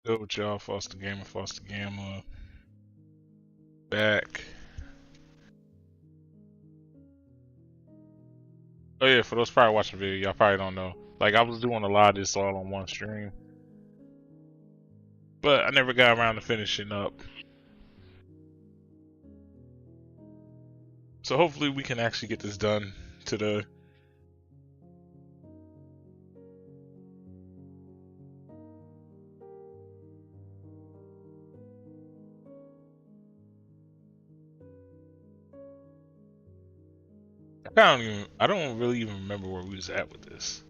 Go with y'all, Foster Gamer, Foster Gamma. Back. Oh yeah, for those probably watching the video, y'all probably don't know. Like I was doing a lot of this all on one stream, but I never got around to finishing up. So hopefully we can actually get this done today. I don't really even remember where we was at with this.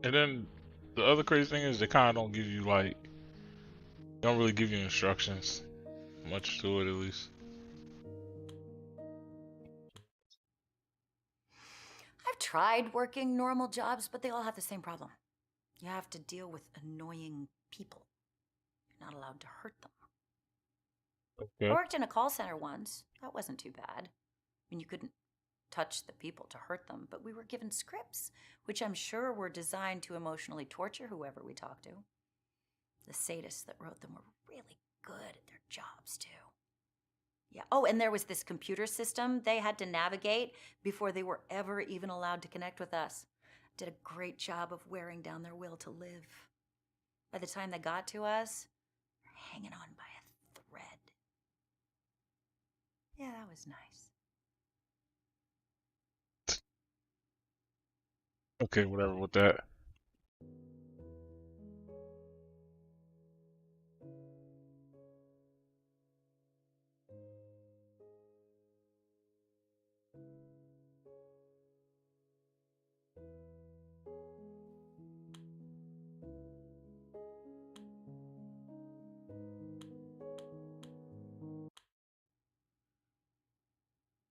And then the other crazy thing is they kind of don't give you like, don't really give you instructions, much to it at least. I've tried working normal jobs, but they all have the same problem. You have to deal with annoying people. You're not allowed to hurt them. I Okay. worked in a call center once. That wasn't too bad. I mean, you couldn't touch the people to hurt them, but we were given scripts, which I'm sure were designed to emotionally torture whoever we talked to. The sadists that wrote them were really good at their jobs, too. Yeah. Oh, and there was this computer system they had to navigate before they were ever even allowed to connect with us. Did a great job of wearing down their will to live. By the time they got to us, they're hanging on by a thread. Yeah, that was nice. Okay, whatever with that.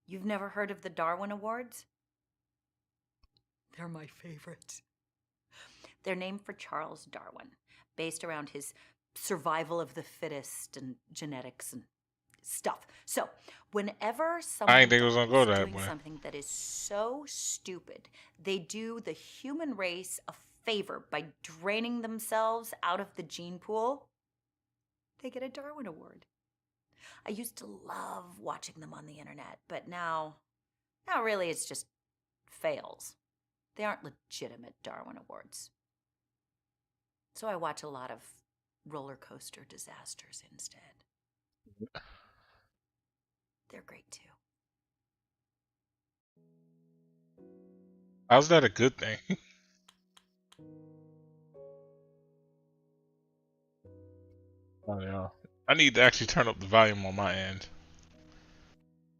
You've never heard of the Darwin Awards? They're my favorite. They're named for Charles Darwin, based around his survival of the fittest and genetics and stuff. So, whenever I someone ain't think it was gonna go dies that doing way. something that is so stupid, they do the human race a favor by draining themselves out of the gene pool. They get a Darwin Award. I used to love watching them on the internet, but now really it's just fails. They aren't legitimate Darwin Awards. So I watch a lot of roller coaster disasters instead. They're great too. How's that a good thing? Oh yeah. I need to actually turn up the volume on my end.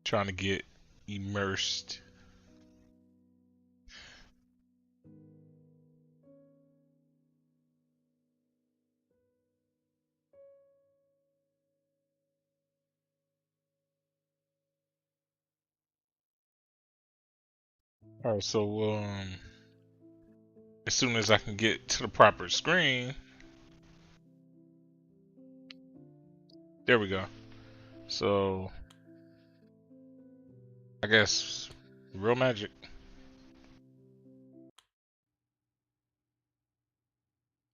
Trying to get immersed. Alright, so as soon as I can get to the proper screen, there we go. So I guess real magic.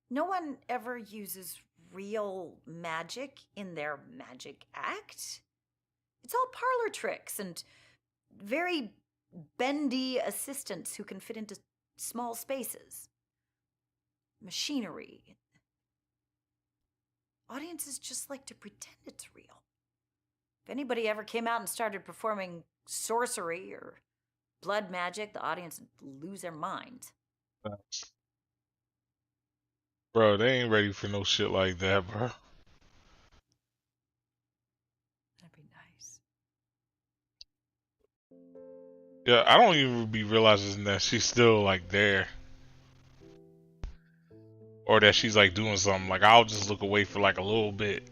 No one ever uses real magic in their magic act. It's all parlor tricks and very bendy assistants who can fit into small spaces. Machinery. Audiences just like to pretend it's real. If anybody ever came out and started performing sorcery or blood magic, the audience would lose their minds. Bro, they ain't ready for no shit like that, bro. That'd be nice. Yeah, I don't even be realizing that she's still like there. Or that she's like doing something. Like I'll just look away for like a little bit.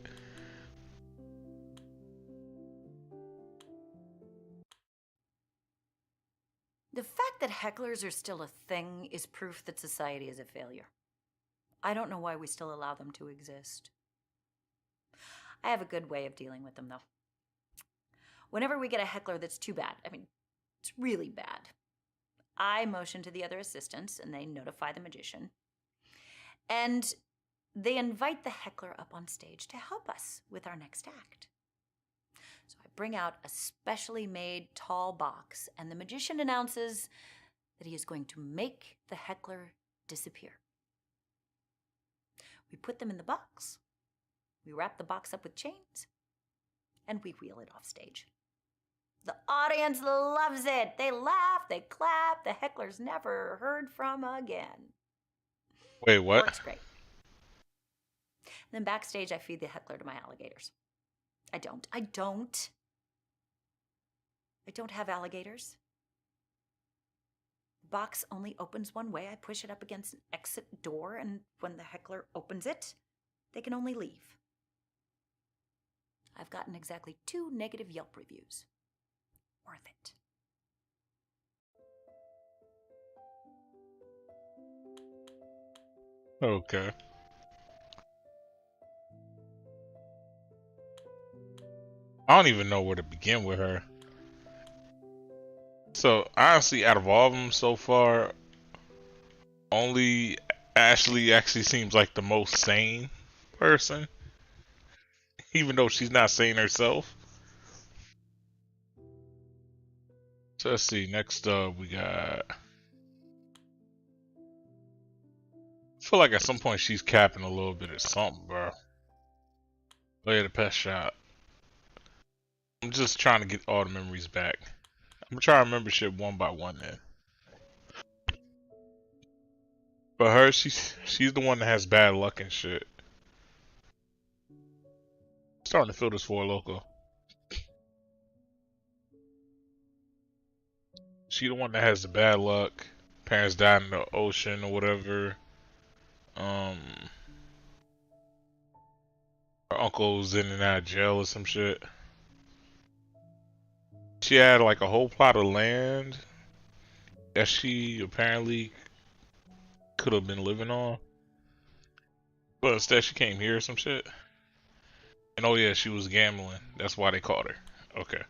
The fact that hecklers are still a thing is proof that society is a failure. I don't know why we still allow them to exist. I have a good way of dealing with them, though. Whenever we get a heckler that's too bad, I mean, it's really bad, I motion to the other assistants and they notify the magician. And they invite the heckler up on stage to help us with our next act. So I bring out a specially made tall box, and the magician announces that he is going to make the heckler disappear. We put them in the box, we wrap the box up with chains, and we wheel it off stage. The audience loves it. They laugh, they clap, the heckler's never heard from again. Wait, what? Works great. Then backstage, I feed the heckler to my alligators. I don't have alligators. The box only opens one way. I push it up against an exit door, and when the heckler opens it, they can only leave. I've gotten exactly 2 negative Yelp reviews. Worth it. Okay. I don't even know where to begin with her. So honestly, out of all of them so far, only Ashley actually seems like the most sane person, even though she's not sane herself. So let's see. Next up, we got. I feel like at some point she's capping a little bit of something, bro. Oh yeah, the pet shop. I'm just trying to get all the memories back. I'm gonna try to remember shit one by one then. But her, she's the one that has bad luck and shit. Starting to feel this for a loco. She the one that has the bad luck. Parents died in the ocean or whatever. Her uncle's in and out of jail or some shit. She had like a whole plot of land that she apparently could have been living on. But instead she came here or some shit. And oh yeah, she was gambling. That's why they caught her. Okay.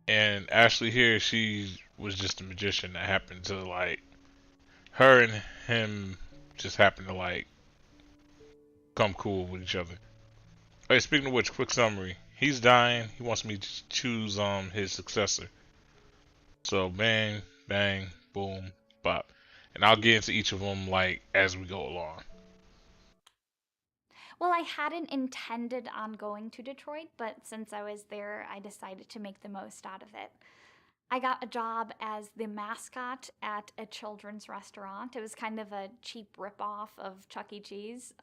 And Ashley here, she was just a magician that happened to like her and him just happened to like come cool with each other. Hey, speaking of which, quick summary. He's dying. He wants me to choose his successor. So bang, bang, boom, bop. And I'll get into each of them like as we go along. Well, I hadn't intended on going to Detroit, but since I was there, I decided to make the most out of it. I got a job as the mascot at a children's restaurant. It was kind of a cheap ripoff of Chuck E. Cheese.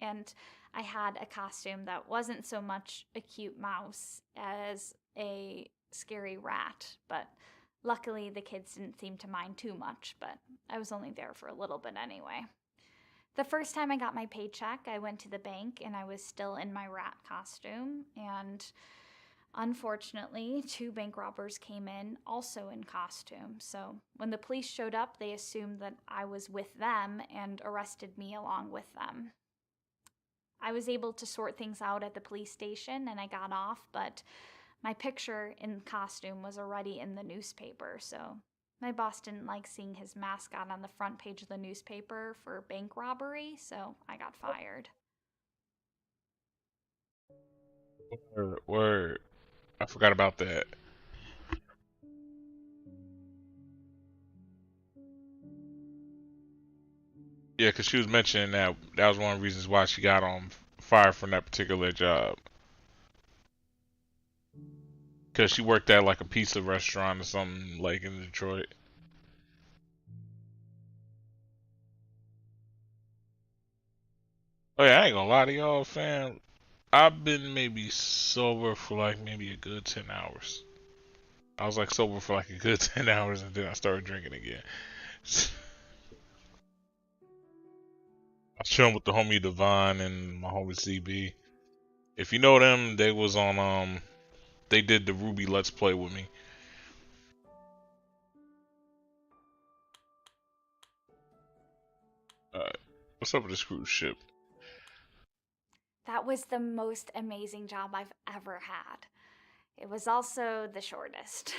And I had a costume that wasn't so much a cute mouse as a scary rat. But luckily, the kids didn't seem to mind too much, but I was only there for a little bit anyway. The first time I got my paycheck, I went to the bank and I was still in my rat costume. And unfortunately, 2 bank robbers came in also in costume. So when the police showed up, they assumed that I was with them and arrested me along with them. I was able to sort things out at the police station and I got off, but my picture in costume was already in the newspaper, so my boss didn't like seeing his mascot on the front page of the newspaper for bank robbery, so I got fired. Word. I forgot about that. Yeah, because she was mentioning that that was one of the reasons why she got fired from that particular job. Because she worked at like a pizza restaurant or something like in Detroit. Oh yeah, I ain't gonna lie to y'all, fam. I've been maybe sober for like maybe a good 10 hours. I was like sober for like a good 10 hours and then I started drinking again. I was chilling with the homie Devon and my homie CB. If you know them, they was on they did the Ruby Let's Play with me. Alright. What's up with this cruise ship? That was the most amazing job I've ever had. It was also the shortest.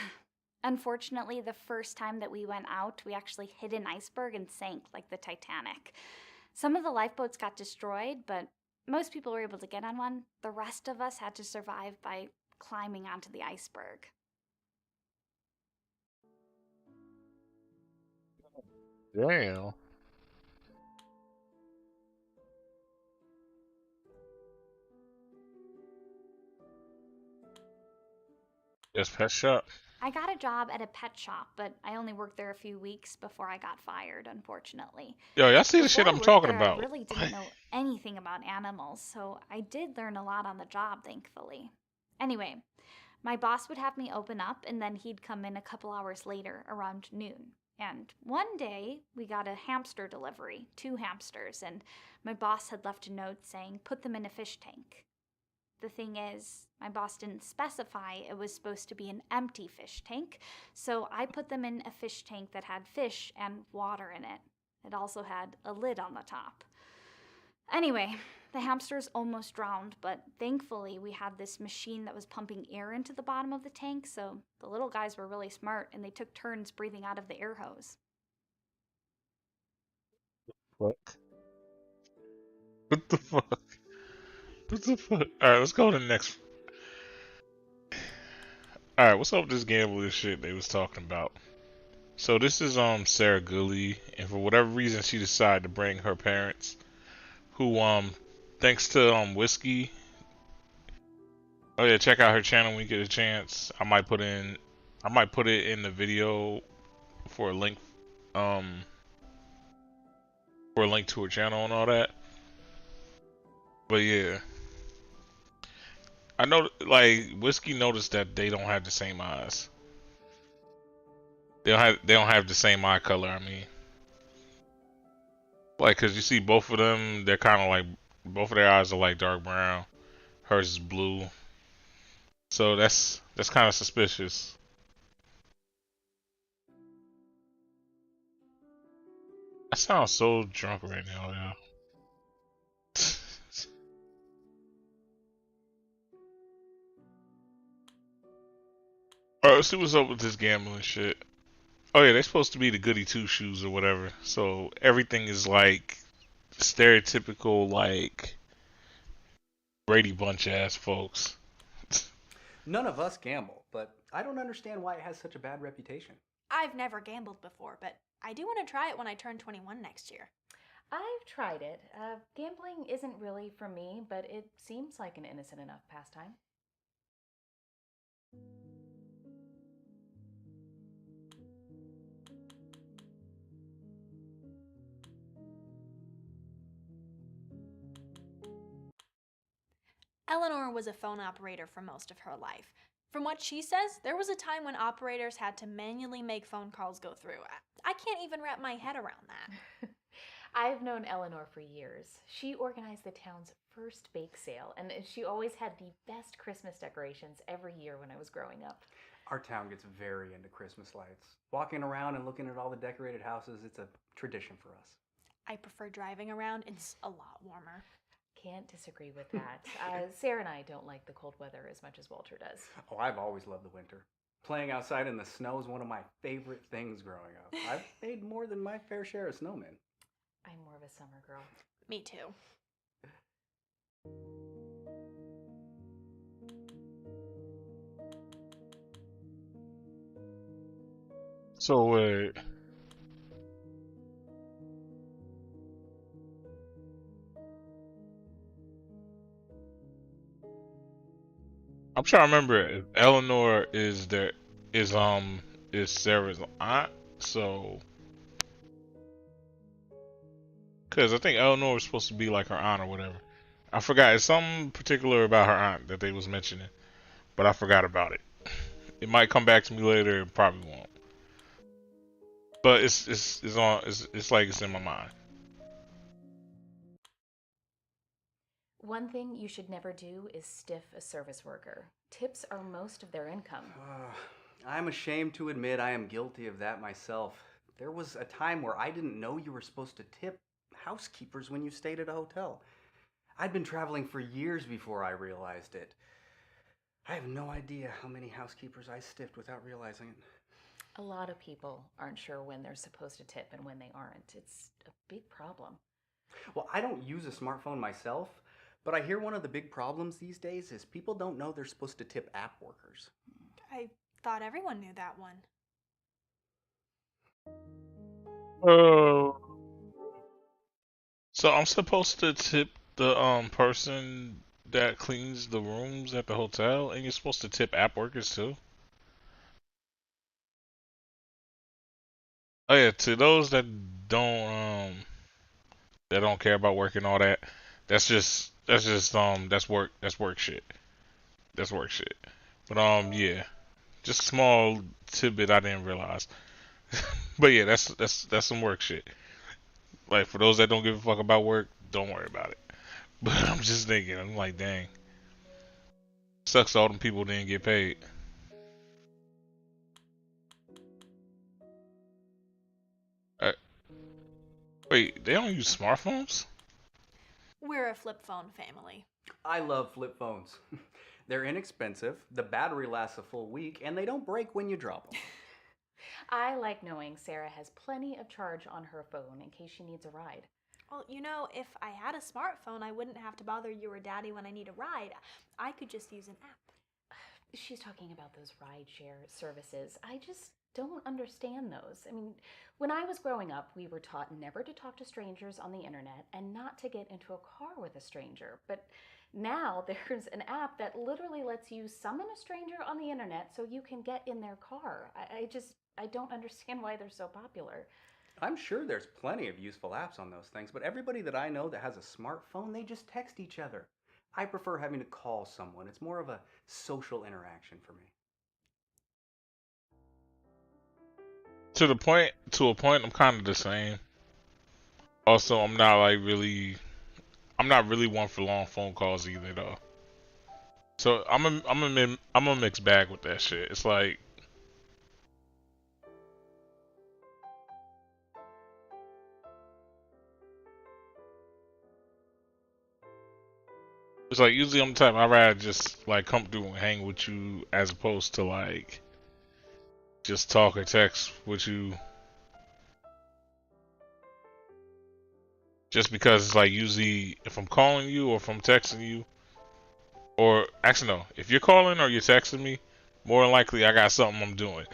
Unfortunately, the first time that we went out, we actually hit an iceberg and sank like the Titanic. Some of the lifeboats got destroyed, but most people were able to get on one. The rest of us had to survive by climbing onto the iceberg. Damn. Just pet shop. I got a job at a pet shop, but I only worked there a few weeks before I got fired, unfortunately. Yo, y'all see the Before shit I I'm worked talking there, I about? really didn't know anything about animals, so I did learn a lot on the job, thankfully. Anyway, my boss would have me open up, and then he'd come in a couple hours later, around noon. And one day, we got a hamster delivery, 2 hamsters, and my boss had left a note saying, put them in a fish tank. The thing is, my boss didn't specify it was supposed to be an empty fish tank, so I put them in a fish tank that had fish and water in it. It also had a lid on the top. Anyway, the hamsters almost drowned, but thankfully we had this machine that was pumping air into the bottom of the tank, so the little guys were really smart and they took turns breathing out of the air hose. Fuck. What the fuck? What the fuck? Alright, let's go to the next. Alright, what's up with this gambling shit they was talking about? So this is Sarah Gully, and for whatever reason she decided to bring her parents, who thanks to Whiskey. Oh yeah, check out her channel when you get a chance. I might put it in the video for a link um to her channel and all that. But yeah. I know, like, Whiskey noticed that they don't have the same eyes. They don't have the same eye color. I mean, like, cause you see both of them, they're kind of like both of their eyes are like dark brown. Hers is blue. So that's kind of suspicious. I sound so drunk right now, yeah. Alright, let's see what's up with this gambling shit. Oh yeah, they're supposed to be the goody two shoes or whatever. So everything is like stereotypical, like Brady Bunch ass folks. None of us gamble, but I don't understand why it has such a bad reputation. I've never gambled before, but I do want to try it when I turn 21 next year. I've tried it. Gambling isn't really for me, but it seems like an innocent enough pastime. Eleanor was a phone operator for most of her life. From what she says, there was a time when operators had to manually make phone calls go through. I can't even wrap my head around that. I've known Eleanor for years. She organized the town's first bake sale, and she always had the best Christmas decorations every year when I was growing up. Our town gets very into Christmas lights. Walking around and looking at all the decorated houses, it's a tradition for us. I prefer driving around. It's a lot warmer. Can't disagree with that. Sarah and I don't like the cold weather as much as Walter does. Oh, I've always loved the winter. Playing outside in the snow is one of my favorite things growing up. I've made more than my fair share of snowmen. I'm more of a summer girl. Me too. So wait. I'm trying to remember if Eleanor is is Sarah's aunt, so because I think Eleanor was supposed to be like her aunt or whatever. I forgot. It's something particular about her aunt that they was mentioning, but I forgot about it. It might come back to me later. It probably won't. But it's like it's in my mind. One thing you should never do is stiff a service worker. Tips are most of their income. I'm ashamed to admit I am guilty of that myself. There was a time where I didn't know you were supposed to tip housekeepers when you stayed at a hotel. I'd been traveling for years before I realized it. I have no idea how many housekeepers I stiffed without realizing it. A lot of people aren't sure when they're supposed to tip and when they aren't. It's a big problem. Well, I don't use a smartphone myself, but I hear one of the big problems these days is people don't know they're supposed to tip app workers. I thought everyone knew that one. Oh. So I'm supposed to tip the person that cleans the rooms at the hotel, and you're supposed to tip app workers too? Oh yeah, to those that don't care about work and all that, that's work shit. That's work shit. But yeah. Just a small tidbit I didn't realize. But yeah, that's some work shit. Like for those that don't give a fuck about work, don't worry about it. But I'm just thinking, I'm like, dang. Sucks all them people didn't get paid. Uh, Wait, they don't use smartphones? We're a flip phone family. I love flip phones. They're inexpensive, the battery lasts a full week, and they don't break when you drop them. I like knowing Sarah has plenty of charge on her phone in case she needs a ride. Well, you know, if I had a smartphone, I wouldn't have to bother you or Daddy when I need a ride. I could just use an app. She's talking about those rideshare services. I just don't understand those. I mean, when I was growing up, we were taught never to talk to strangers on the internet and not to get into a car with a stranger. But now there's an app that literally lets you summon a stranger on the internet so you can get in their car. I don't understand why they're so popular. I'm sure there's plenty of useful apps on those things, but everybody that I know that has a smartphone, they just text each other. I prefer having to call someone. It's more of a social interaction for me. To a point, I'm kind of the same. Also, I'm not really one for long phone calls either, though. So I'm a mixed bag with that shit. It's like usually I'm the type I'd rather just like come through and hang with you as opposed to like just talk or text with you. Just because it's like usually if I'm calling you or if I'm texting you, or actually no, if you're calling or you're texting me, more than likely I got something I'm doing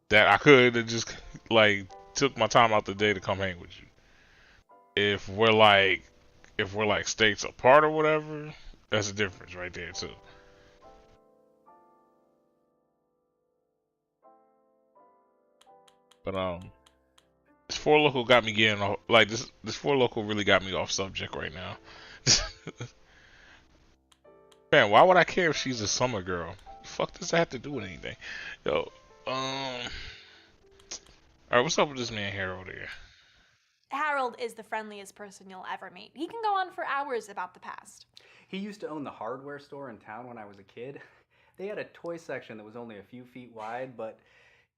that I could have just like took my time out the day to come hang with you. If we're like states apart or whatever, that's a difference right there too. But this four local got me getting like this four local really got me off subject right now. Man, why would I care if she's a summer girl? The fuck does that have to do with anything? Yo, alright, what's up with this man Harold here? Harold is the friendliest person you'll ever meet. He can go on for hours about the past. He used to own the hardware store in town when I was a kid. They had a toy section that was only a few feet wide, but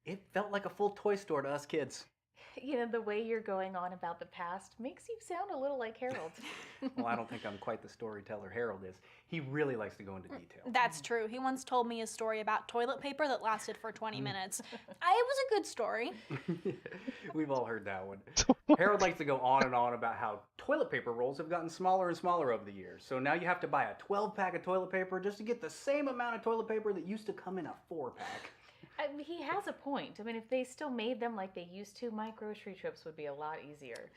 it felt like a full toy store to us kids. You know, the way you're going on about the past makes you sound a little like Harold. Well, I don't think I'm quite the storyteller Harold is. He really likes to go into detail. That's true. He once told me a story about toilet paper that lasted for 20 minutes. It was a good story. We've all heard that one. Harold likes to go on and on about how toilet paper rolls have gotten smaller and smaller over the years. So now you have to buy a 12-pack of toilet paper just to get the same amount of toilet paper that used to come in a 4-pack. He has a point. I mean, if they still made them like they used to, my grocery trips would be a lot easier.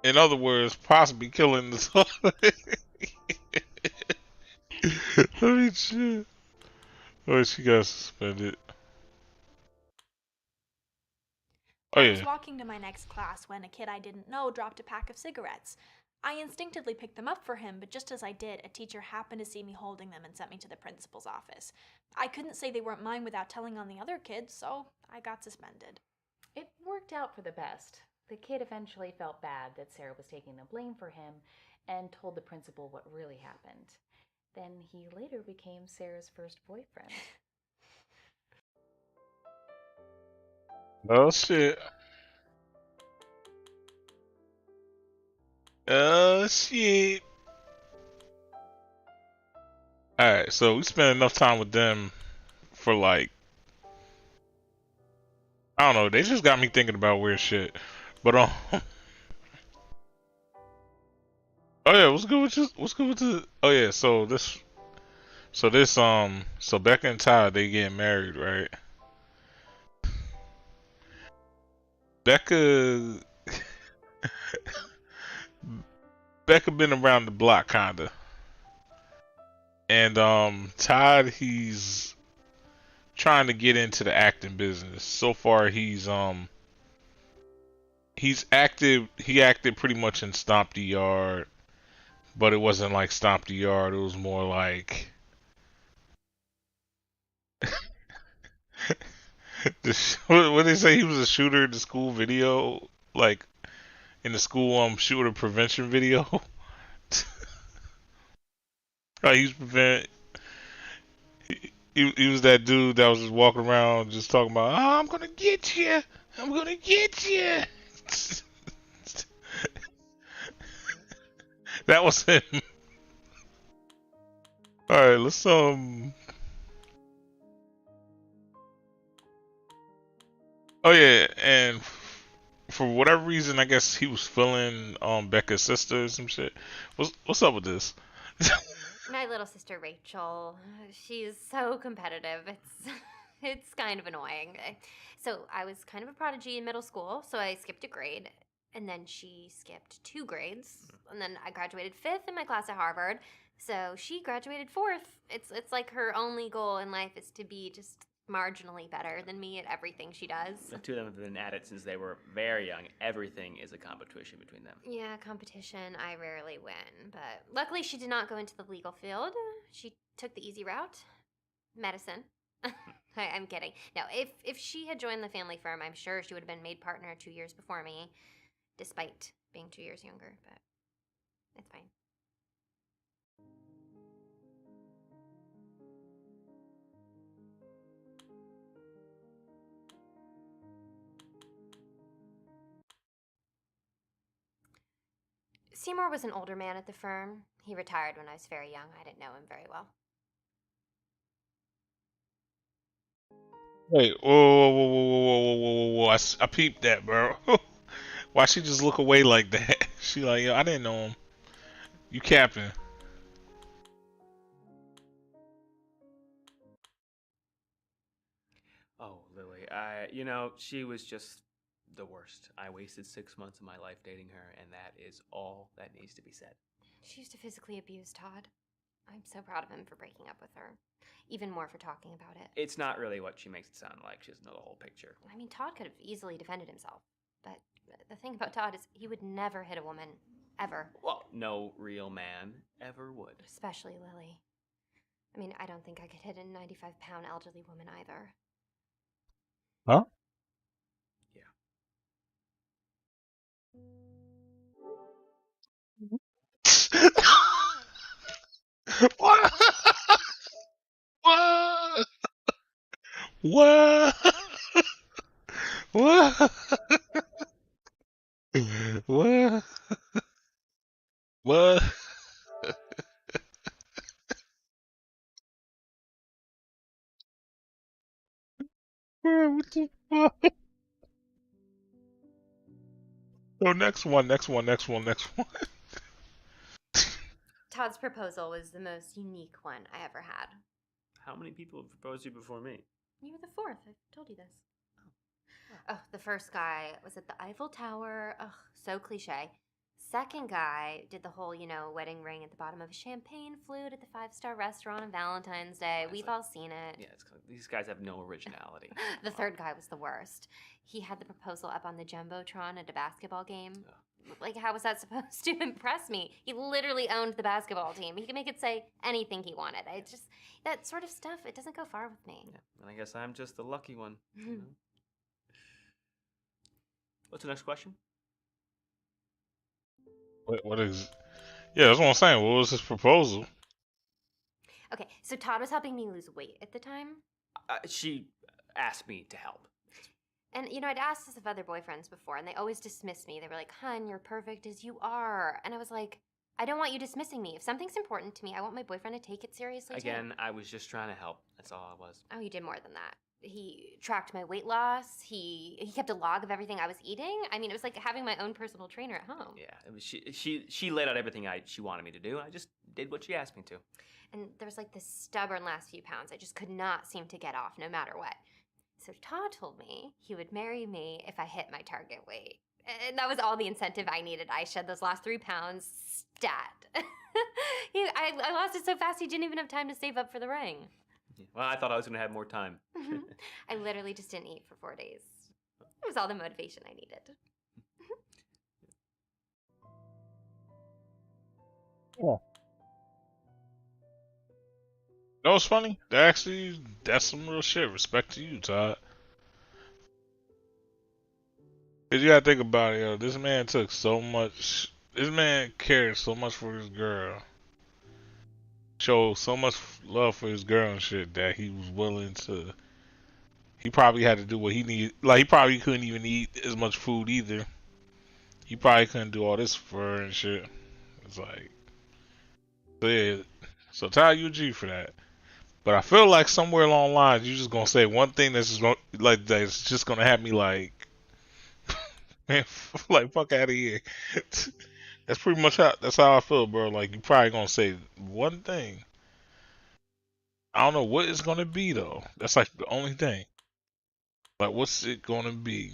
In other words, possibly killing the toilet. Let me chill. Oh, she got suspended. Oh I was yeah. walking to my next class when a kid I didn't know dropped a pack of cigarettes. I instinctively picked them up for him, but just as I did, a teacher happened to see me holding them and sent me to the principal's office. I couldn't say they weren't mine without telling on the other kids, so I got suspended. It worked out for the best. The kid eventually felt bad that Sarah was taking the blame for him, and told the principal what really happened. Then he later became Sarah's first boyfriend. Oh shit. Oh shit. Alright, so we spent enough time with them for like, I don't know, they just got me thinking about weird shit. But oh yeah, what's good with you? What's good with the? Oh yeah, so Becca and Todd, they getting married, right? Becca, Becca been around the block kinda, and Todd, he's trying to get into the acting business. So far, he acted pretty much in Stomp the Yard, but it wasn't like Stomp the Yard. It was more like what they say, he was a shooter in the school video, like in the school shooter prevention video. Like he's prevent. He was that dude that was just walking around just talking about, oh, I'm gonna get you, I'm gonna get you. That was him. All right, let's Oh yeah, and for whatever reason, I guess he was feeling Becca's sister or some shit. What's up with this? My little sister Rachel, she's so competitive. It's kind of annoying. So I was kind of a prodigy in middle school, so I skipped a grade, and then she skipped 2 grades, and then I graduated 5th in my class at Harvard. So she graduated 4th. It's like her only goal in life is to be just marginally better than me at everything she does. The two of them have been at it since they were very young. Everything is a competition between them. Yeah, competition, I rarely win. But luckily, she did not go into the legal field. She took the easy route medicine. I'm kidding. No, if she had joined the family firm, I'm sure she would have been made partner 2 years before me, despite being 2 years younger. But it's fine. Seymour was an older man at the firm. He retired when I was very young. I didn't know him very well. Wait, whoa. I peeped that, bro. Why she just look away like that? She like, yo, I didn't know him. You capping. Oh, Lily, she was just the worst. I wasted 6 months of my life dating her, and that is all that needs to be said. She used to physically abuse Todd. I'm so proud of him for breaking up with her. Even more for talking about it. It's not really what she makes it sound like. She doesn't know the whole picture. I mean, Todd could have easily defended himself. But the thing about Todd is he would never hit a woman. Ever. Well, no real man ever would. Especially Lily. I mean, I don't think I could hit a 95-pound elderly woman either. Huh? What? What? What? What? What? What? Bro, what the fuck? So next one. Todd's proposal was the most unique one I ever had. How many people have proposed to you before me? You were the 4th. I told you this. Oh, the first guy was at the Eiffel Tower. Ugh, so cliche. Second guy did the whole, wedding ring at the bottom of a champagne flute at the 5-star restaurant on Valentine's Day. We've all seen it. Yeah, these guys have no originality. The third guy was the worst. He had the proposal up on the Jumbotron at a basketball game. Like, how was that supposed to impress me? He literally owned the basketball team. He could make it say anything he wanted. That sort of stuff, it doesn't go far with me. Yeah, and I guess I'm just the lucky one. What's the next question? What is? Yeah, that's what I'm saying. What was his proposal? Okay, so Todd was helping me lose weight at the time. She asked me to help. And, I'd asked this of other boyfriends before, and they always dismissed me. They were like, "Hun, you're perfect as you are." And I was like, I don't want you dismissing me. If something's important to me, I want my boyfriend to take it seriously, too. Again, I was just trying to help. That's all I was. Oh, he did more than that. He tracked my weight loss. He kept a log of everything I was eating. I mean, it was like having my own personal trainer at home. Yeah, it was she laid out everything she wanted me to do. I just did what she asked me to. And there was like this stubborn last few pounds I just could not seem to get off no matter what. So Todd told me he would marry me if I hit my target weight. And that was all the incentive I needed. I shed those last 3 pounds stat. I lost it so fast he didn't even have time to save up for the ring. Yeah. Well, I thought I was going to have more time. I literally just didn't eat for 4 days. It was all the motivation I needed. Yeah. You know what's funny? Actually, that's some real shit. Respect to you, Todd. Cause you gotta think about it, yo. This man took so much. This man cared so much for his girl. Showed so much love for his girl and shit that he was willing to. He probably had to do what he needed. Like, he probably couldn't even eat as much food either. He probably couldn't do all this for her and shit. It's like, so yeah. So Todd, you a G for that. But I feel like somewhere along the lines, you're just gonna say one thing that's just gonna, like, that's just gonna have me like, man, like, fuck out of here. That's pretty much that's how I feel, bro. Like, you probably gonna say one thing. I don't know what it's gonna be though. That's like the only thing. Like, what's it gonna be?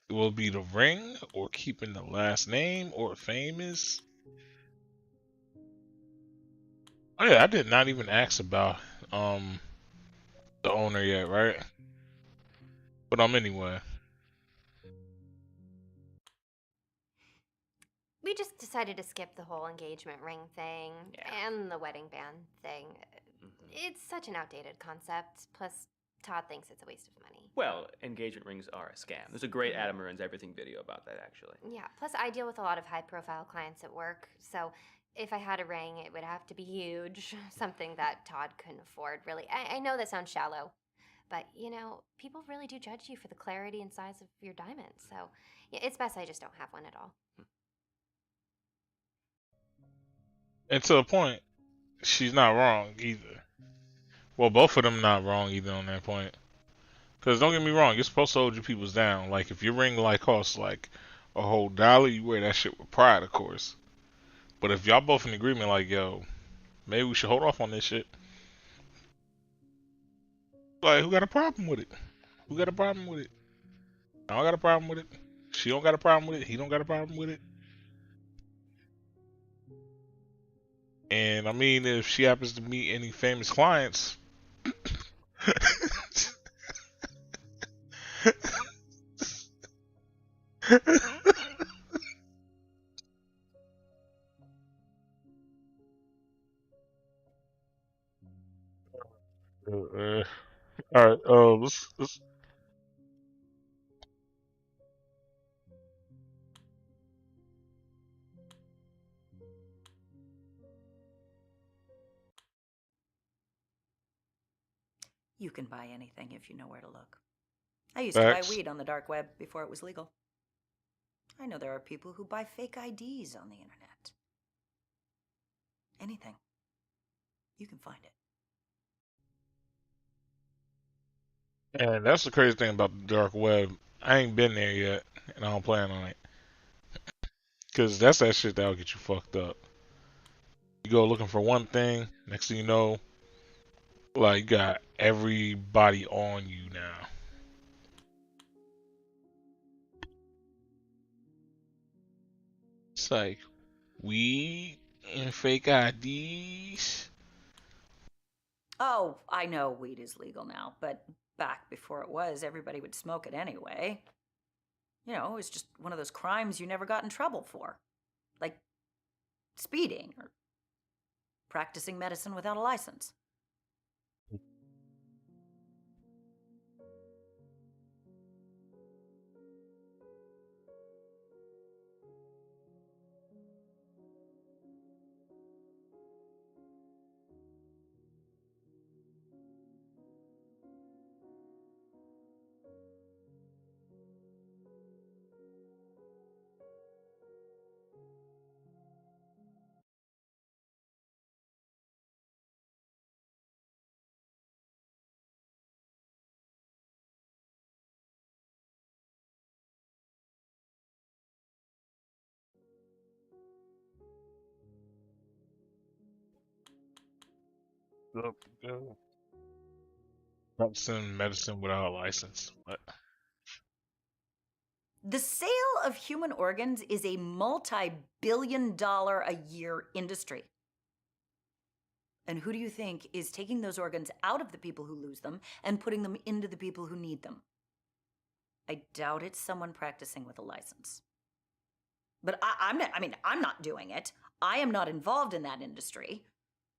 Will it be the ring, or keeping the last name, or famous? Oh yeah, I did not even ask about the owner yet, right? But anyway. We just decided to skip the whole engagement ring thing Yeah. and the wedding band thing. Mhm. It's such an outdated concept. Plus, Todd thinks it's a waste of money. Well, engagement rings are a scam. There's a great Adam Ruins Everything video about that, actually. Yeah, plus I deal with a lot of high profile clients at work, so if I had a ring, it would have to be huge. Something that Todd couldn't afford, really. I know that sounds shallow, but people really do judge you for the clarity and size of your diamonds, so yeah, it's best I just don't have one at all. And to a point, she's not wrong either. Well, both of them not wrong either on that point. Cause don't get me wrong, you're supposed to hold your peoples down. Like, if your ring like costs like a whole dollar, you wear that shit with pride, of course. But if y'all both in agreement, like, yo, maybe we should hold off on this shit. Like, who got a problem with it? Who got a problem with it? I don't got a problem with it. She don't got a problem with it. He don't got a problem with it. And I mean, if she happens to meet any famous clients, all right. Let's. You can buy anything if you know where to look. I used to buy Facts. weed on the dark web before it was legal. I know there are people who buy fake IDs on the internet. Anything. You can find it. And that's the crazy thing about the dark web. I ain't been there yet, and I don't plan on it. Cause that's that shit that'll get you fucked up. You go looking for one thing, next thing you know, like, you got everybody on you now. It's like weed and fake IDs. Oh, I know weed is legal now, but back before it was, everybody would smoke it anyway. It was just one of those crimes you never got in trouble for. Like speeding or practicing medicine without a license. Practicing medicine without a license. What? The sale of human organs is a multi-billion-dollar a year industry. And who do you think is taking those organs out of the people who lose them and putting them into the people who need them? I doubt it's someone practicing with a license. But I'm not doing it. I am not involved in that industry.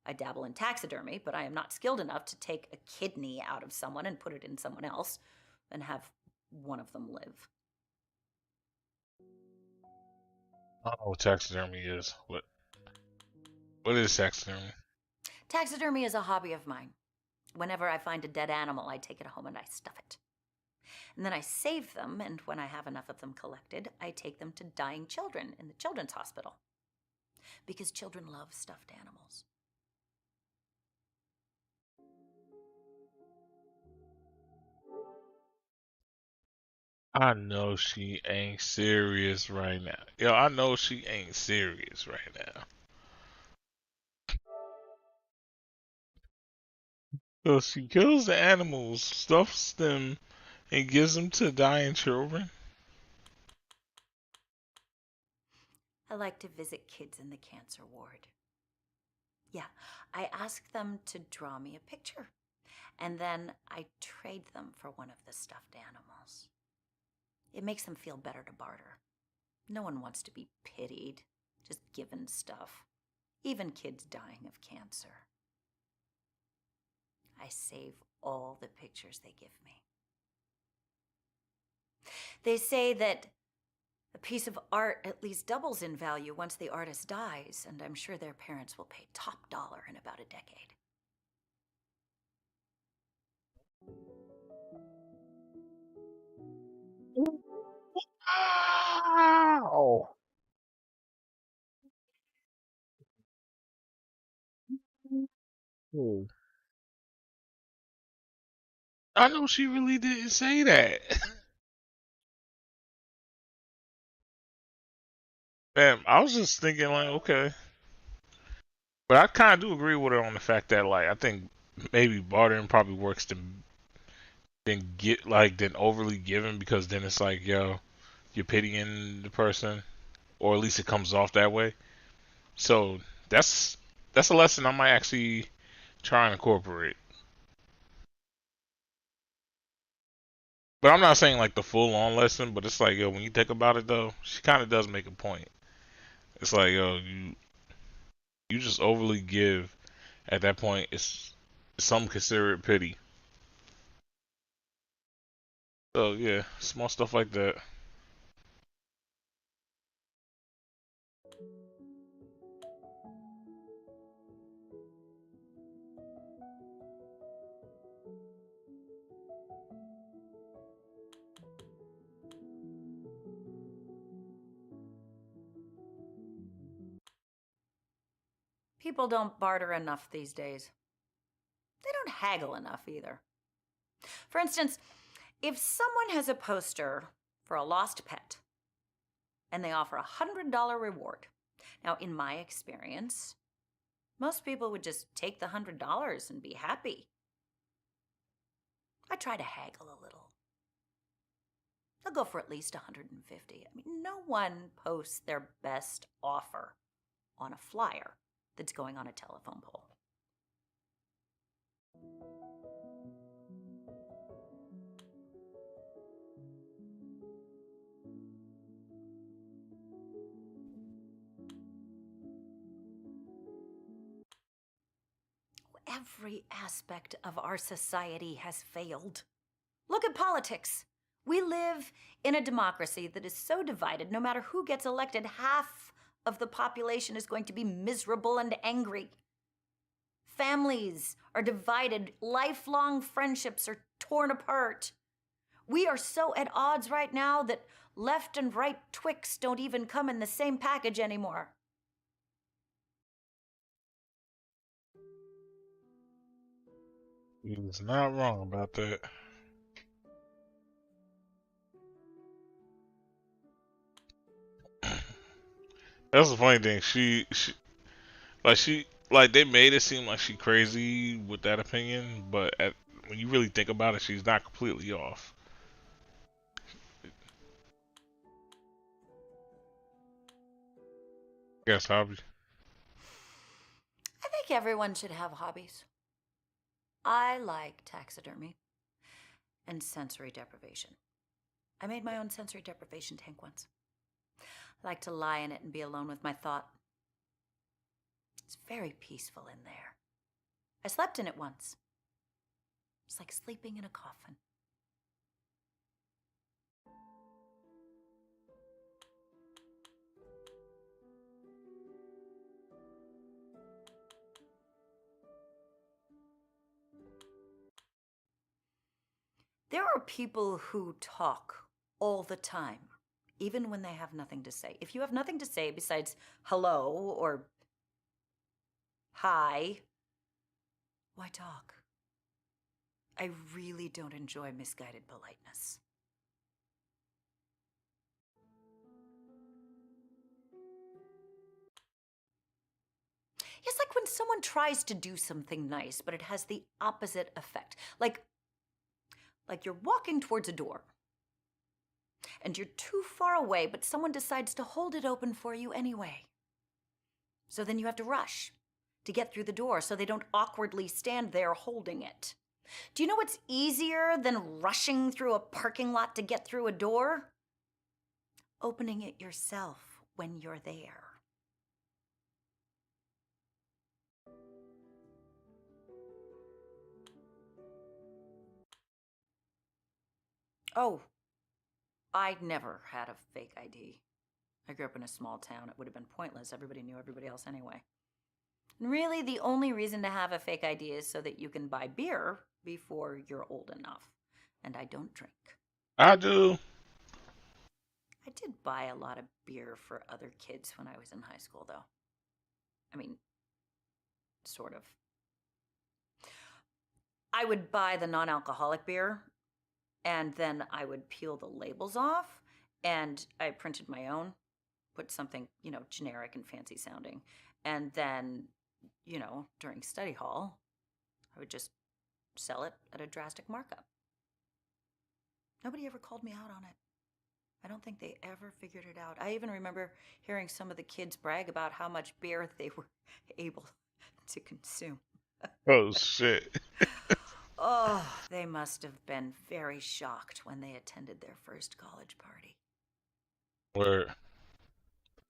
I dabble in taxidermy, but I am not skilled enough to take a kidney out of someone and put it in someone else and have one of them live. I don't know what taxidermy is. What is taxidermy? Taxidermy is a hobby of mine. Whenever I find a dead animal, I take it home and I stuff it. And then I save them, and when I have enough of them collected, I take them to dying children in the children's hospital. Because children love stuffed animals. I know she ain't serious right now. Yo, I know she ain't serious right now. So she kills the animals, stuffs them, and gives them to dying children. I like to visit kids in the cancer ward. Yeah, I ask them to draw me a picture, and then I trade them for one of the stuffed animals. It makes them feel better to barter. No one wants to be pitied, just given stuff, even kids dying of cancer. I save all the pictures they give me. They say that a piece of art at least doubles in value once the artist dies, and I'm sure their parents will pay top dollar in about a decade. Wow. I know she really didn't say that. Man, I was just thinking like, okay. But I kind of do agree with her on the fact that like I think maybe bartering probably works than overly giving, because then it's like, yo, you're pitying the person, or at least it comes off that way. So that's a lesson I might actually try and incorporate. But I'm not saying like the full on lesson, but it's like, yo, when you think about it though, she kind of does make a point. It's like, yo, you just overly give. At that point, it's some consider it pity. So yeah, small stuff like that. People don't barter enough these days. They don't haggle enough either. For instance, if someone has a poster for a lost pet and they offer a $100 reward, now in my experience, most people would just take the $100 and be happy. I try to haggle a little. I'll go for at least $150. I mean, no one posts their best offer on a flyer that's going on a telephone pole. Every aspect of our society has failed. Look at politics. We live in a democracy that is so divided, no matter who gets elected, half of the population is going to be miserable and angry. Families are divided, lifelong friendships are torn apart. We are so at odds right now that left and right Twix don't even come in the same package anymore. He was not wrong about that. That's the funny thing. She like they made it seem like she crazy with that opinion, but when you really think about it, she's not completely off. Guess hobby. I think everyone should have hobbies. I like taxidermy and sensory deprivation. I made my own sensory deprivation tank once. I like to lie in it and be alone with my thought. It's very peaceful in there. I slept in it once. It's like sleeping in a coffin. There are people who talk all the time, even when they have nothing to say. If you have nothing to say besides hello or hi, why talk? I really don't enjoy misguided politeness. It's like when someone tries to do something nice, but it has the opposite effect. Like you're walking towards a door, and you're too far away, but someone decides to hold it open for you anyway. So then you have to rush to get through the door so they don't awkwardly stand there holding it. Do you know what's easier than rushing through a parking lot to get through a door? Opening it yourself when you're there. Oh, I never had a fake ID. I grew up in a small town. It would have been pointless. Everybody knew everybody else anyway. And really, the only reason to have a fake ID is so that you can buy beer before you're old enough. And I don't drink. I do. I did buy a lot of beer for other kids when I was in high school, though. I mean, sort of. I would buy the non-alcoholic beer, and then I would peel the labels off, and I printed my own, put something, generic and fancy sounding. And then, during study hall, I would just sell it at a drastic markup. Nobody ever called me out on it. I don't think they ever figured it out. I even remember hearing some of the kids brag about how much beer they were able to consume. Oh shit. Oh, they must have been very shocked when they attended their first college party. Where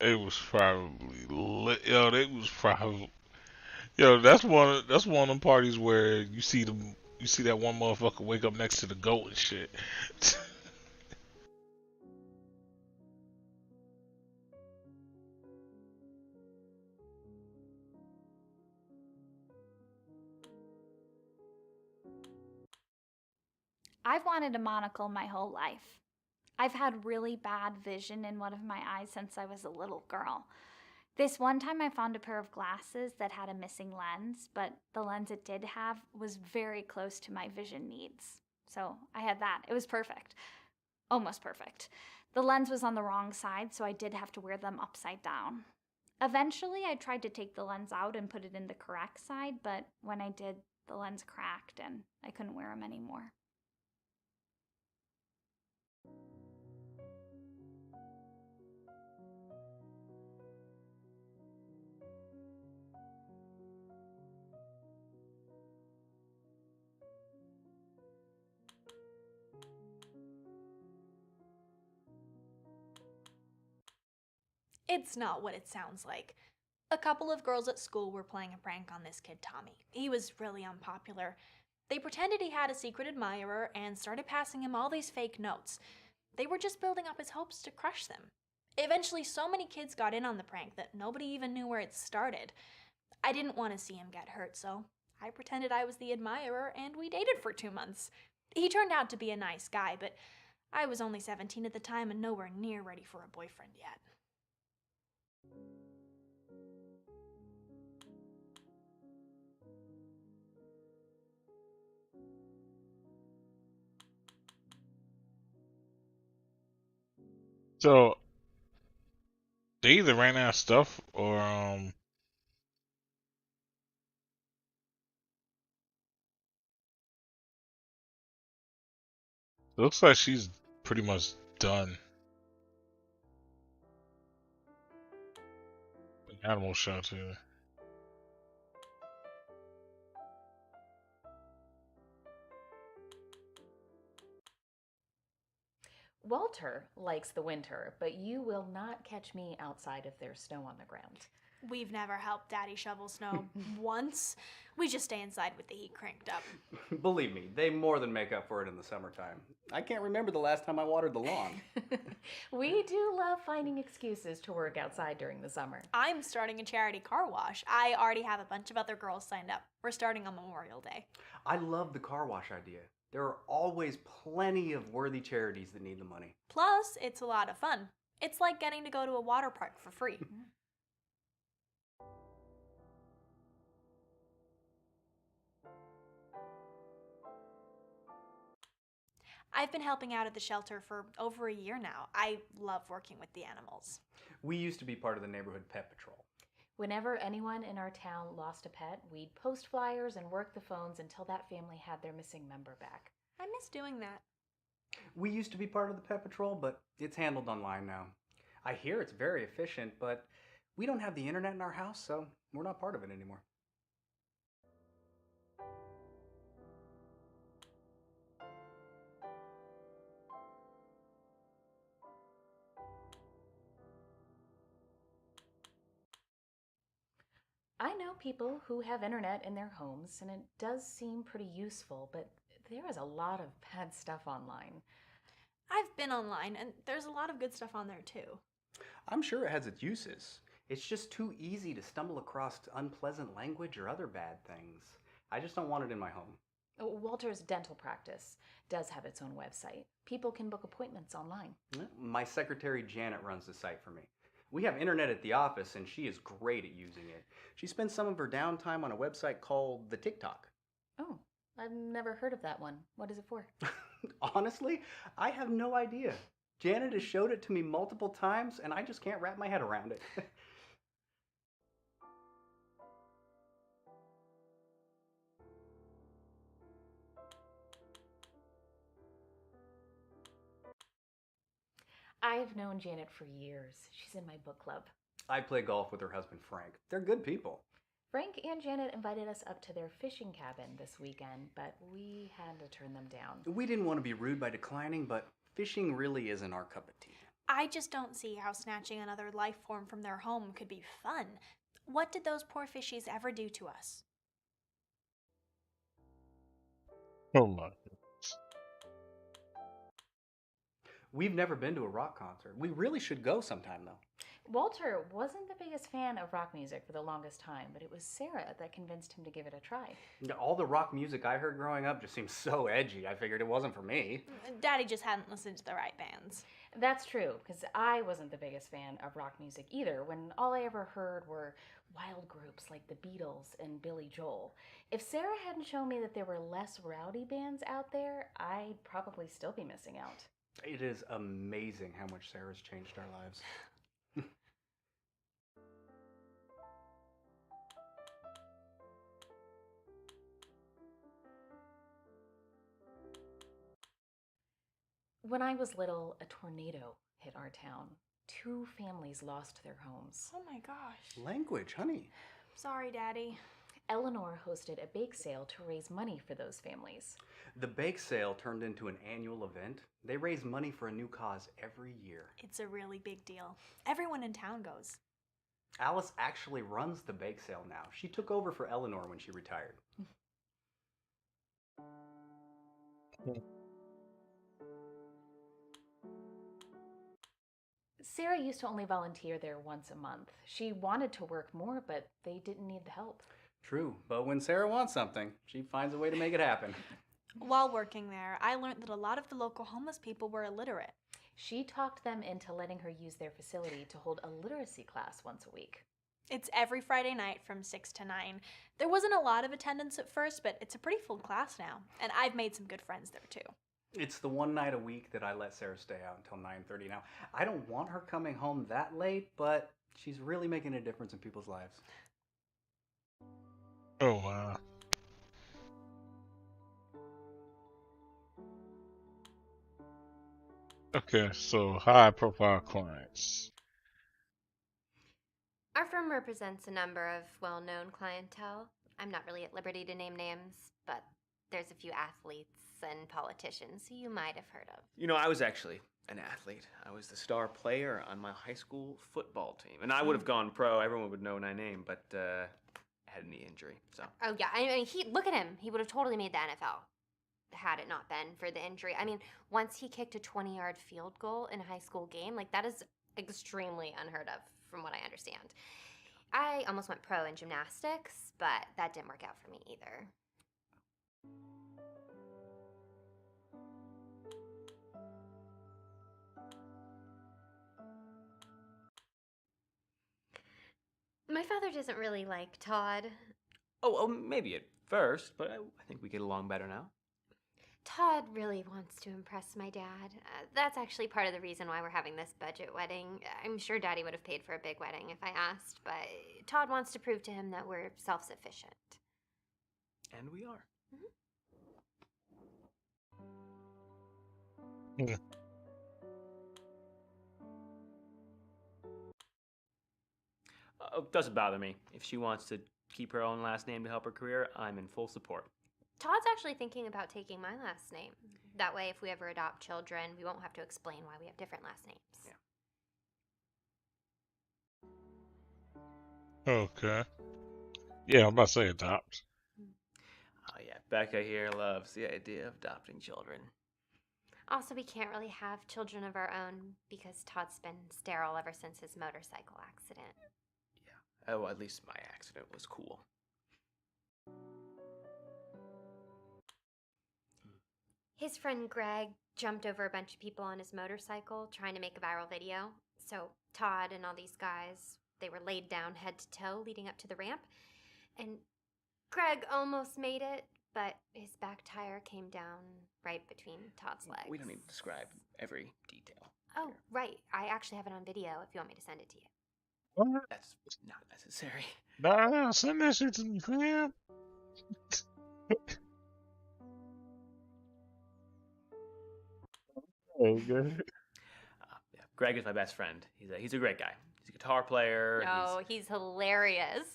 it was probably lit. Yo, they was probably that's one of them parties where you see that one motherfucker wake up next to the goat and shit. I've wanted a monocle my whole life. I've had really bad vision in one of my eyes since I was a little girl. This one time I found a pair of glasses that had a missing lens, but the lens it did have was very close to my vision needs. So I had that. It was perfect. Almost perfect. The lens was on the wrong side, so I did have to wear them upside down. Eventually, I tried to take the lens out and put it in the correct side, but when I did, the lens cracked and I couldn't wear them anymore. It's not what it sounds like. A couple of girls at school were playing a prank on this kid, Tommy. He was really unpopular. They pretended he had a secret admirer and started passing him all these fake notes. They were just building up his hopes to crush them. Eventually, so many kids got in on the prank that nobody even knew where it started. I didn't want to see him get hurt, so I pretended I was the admirer and we dated for 2 months. He turned out to be a nice guy, but I was only 17 at the time and nowhere near ready for a boyfriend yet. So they either ran out of stuff or It looks like she's pretty much done with animal shelter. Walter likes the winter, but you will not catch me outside if there's snow on the ground. We've never helped Daddy shovel snow once. We just stay inside with the heat cranked up. Believe me, they more than make up for it in the summertime. I can't remember the last time I watered the lawn. We do love finding excuses to work outside during the summer. I'm starting a charity car wash. I already have a bunch of other girls signed up. We're starting on Memorial Day. I love the car wash idea. There are always plenty of worthy charities that need the money. Plus, it's a lot of fun. It's like getting to go to a water park for free. I've been helping out at the shelter for over a year now. I love working with the animals. We used to be part of the neighborhood pet patrol. Whenever anyone in our town lost a pet, we'd post flyers and work the phones until that family had their missing member back. I miss doing that. We used to be part of the pet patrol, but it's handled online now. I hear it's very efficient, but we don't have the internet in our house, so we're not part of it anymore. I know people who have internet in their homes, and it does seem pretty useful, but there is a lot of bad stuff online. I've been online, and there's a lot of good stuff on there too. I'm sure it has its uses. It's just too easy to stumble across unpleasant language or other bad things. I just don't want it in my home. Walter's dental practice does have its own website. People can book appointments online. My secretary Janet runs the site for me. We have internet at the office, and she is great at using it. She spends some of her downtime on a website called The TikTok. Oh, I've never heard of that one. What is it for? Honestly, I have no idea. Janet has showed it to me multiple times, and I just can't wrap my head around it. I've known Janet for years. She's in my book club. I play golf with her husband, Frank. They're good people. Frank and Janet invited us up to their fishing cabin this weekend, but we had to turn them down. We didn't want to be rude by declining, but fishing really isn't our cup of tea. I just don't see how snatching another life form from their home could be fun. What did those poor fishies ever do to us? Oh my. We've never been to a rock concert. We really should go sometime, though. Walter wasn't the biggest fan of rock music for the longest time, but it was Sarah that convinced him to give it a try. All the rock music I heard growing up just seemed so edgy. I figured it wasn't for me. Daddy just hadn't listened to the right bands. That's true, because I wasn't the biggest fan of rock music either, when all I ever heard were wild groups like the Beatles and Billy Joel. If Sarah hadn't shown me that there were less rowdy bands out there, I'd probably still be missing out. It is amazing how much Sarah's changed our lives. When I was little, a tornado hit our town. 2 families lost their homes. Oh my gosh. Language, honey. Sorry, Daddy. Eleanor hosted a bake sale to raise money for those families. The bake sale turned into an annual event. They raise money for a new cause every year. It's a really big deal. Everyone in town goes. Alice actually runs the bake sale now. She took over for Eleanor when she retired. Sarah used to only volunteer there once a month. She wanted to work more, but they didn't need the help. True, but when Sarah wants something, she finds a way to make it happen. While working there, I learned that a lot of the local homeless people were illiterate. She talked them into letting her use their facility to hold a literacy class once a week. It's every Friday night from 6 to 9. There wasn't a lot of attendance at first, but it's a pretty full class now, and I've made some good friends there too. It's the one night a week that I let Sarah stay out until 9:30 now. I don't want her coming home that late, but she's really making a difference in people's lives. Oh wow. Okay, so high profile clients. Our firm represents a number of well known clientele. I'm not really at liberty to name names, but there's a few athletes and politicians who you might have heard of. You know, I was actually an athlete. I was the star player on my high school football team. And I would have gone pro. Everyone would know my name, but I had a knee injury. So. Oh, yeah. I mean, look at him. He would have totally made the NFL had it not been for the injury. I mean, once he kicked a 20-yard field goal in a high school game, like that is extremely unheard of from what I understand. I almost went pro in gymnastics, but that didn't work out for me either. My father doesn't really like Todd. Oh, maybe at first, but I think we get along better now. Todd really wants to impress my dad. That's actually part of the reason why we're having this budget wedding. I'm sure Daddy would have paid for a big wedding if I asked, but Todd wants to prove to him that we're self-sufficient. And we are. Hmm. It doesn't bother me. If she wants to keep her own last name to help her career, I'm in full support. Todd's actually thinking about taking my last name. That way, if we ever adopt children, we won't have to explain why we have different last names. Yeah. Okay. Yeah, I'm about to say adopt. Oh, yeah. Becca here loves the idea of adopting children. Also, we can't really have children of our own because Todd's been sterile ever since his motorcycle accident. Yeah. Oh, at least my accident was cool. His friend Greg jumped over a bunch of people on his motorcycle trying to make a viral video. So Todd and all these guys, they were laid down head to toe leading up to the ramp. And Greg almost made it, but his back tire came down right between Todd's legs. We don't need to describe every detail. Oh, right. I actually have it on video if you want me to send it to you. What? That's not necessary. Nah, send that shit to me, fam. Okay. Yeah. Greg is my best friend. He's a great guy. He's a guitar player. No, he's hilarious.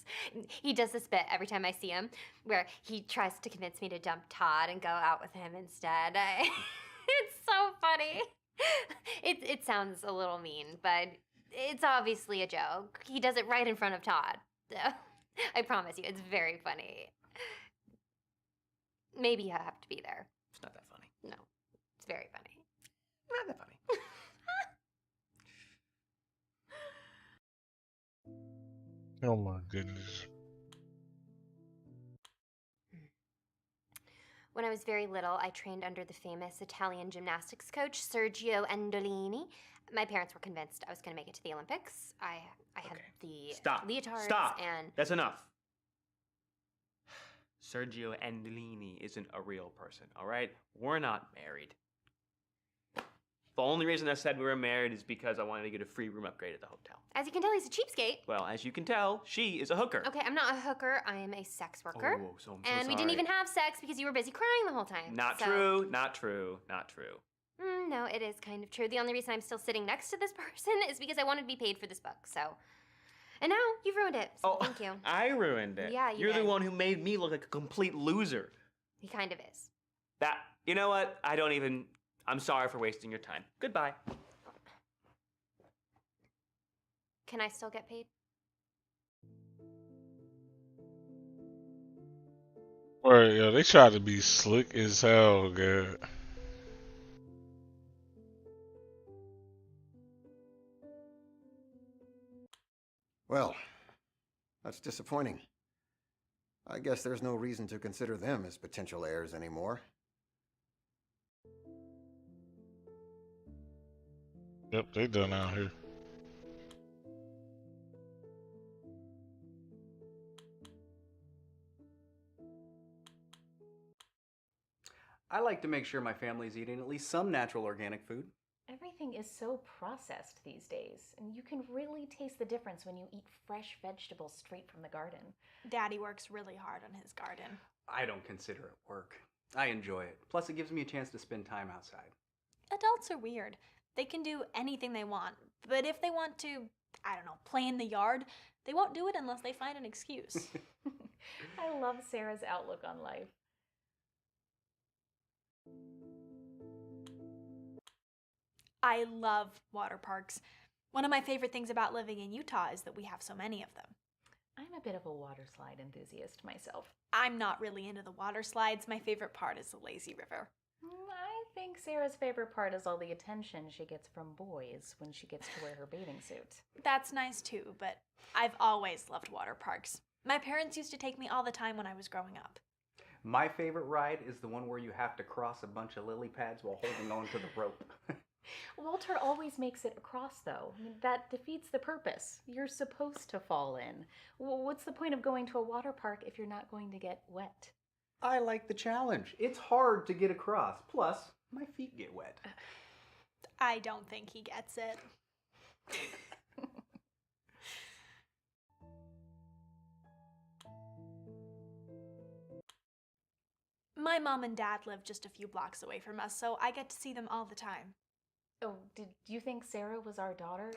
He does this bit every time I see him where he tries to convince me to dump Todd and go out with him instead. It's so funny. It sounds a little mean, but it's obviously a joke. He does it right in front of Todd. I promise you, it's very funny. Maybe you have to be there. It's not that funny. No, it's very funny. Not that funny. Oh my goodness. When I was very little, I trained under the famous Italian gymnastics coach, Sergio Endolini. My parents were convinced I was going to make it to the Olympics. I had the leotards Stop. and... That's enough. Sergio Endolini isn't a real person, all right? We're not married. The only reason I said we were married is because I wanted to get a free room upgrade at the hotel. As you can tell, he's a cheapskate. Well, as you can tell, she is a hooker. Okay, I'm not a hooker. I am a sex worker. Oh, so I'm so and we didn't sorry. even have sex because you were busy crying the whole time. Not so... true, not true, not true. No, it is kind of true. The only reason I'm still sitting next to this person is because I wanted to be paid for this book, so... And now, you've ruined it, so thank you. I ruined it. Yeah, you You're did. the one who made me look like a complete loser. He kind of is. You know what? I'm sorry for wasting your time. Goodbye. Can I still get paid? Well, yeah, they try to be slick as hell, girl. Well, that's disappointing. I guess there's no reason to consider them as potential heirs anymore. Yep, they done out here. I like to make sure my family's eating at least some natural organic food. Everything is so processed these days, and you can really taste the difference when you eat fresh vegetables straight from the garden. Daddy works really hard on his garden. I don't consider it work. I enjoy it. Plus, it gives me a chance to spend time outside. Adults are weird. They can do anything they want, but if they want to, I don't know, play in the yard, they won't do it unless they find an excuse. I love Sarah's outlook on life. I love water parks. One of my favorite things about living in Utah is that we have so many of them. I'm a bit of a water slide enthusiast myself. I'm not really into the water slides. My favorite part is the lazy river. I think Sarah's favorite part is all the attention she gets from boys when she gets to wear her bathing suit. That's nice too, but I've always loved water parks. My parents used to take me all the time when I was growing up. My favorite ride is the one where you have to cross a bunch of lily pads while holding on to the rope. Walter always makes it across, though. I mean, that defeats the purpose. You're supposed to fall in. What's the point of going to a water park if you're not going to get wet? I like the challenge. It's hard to get across. Plus, my feet get wet. I don't think he gets it. My mom and dad live just a few blocks away from us, so I get to see them all the time. Oh, did you think Sarah was our daughter?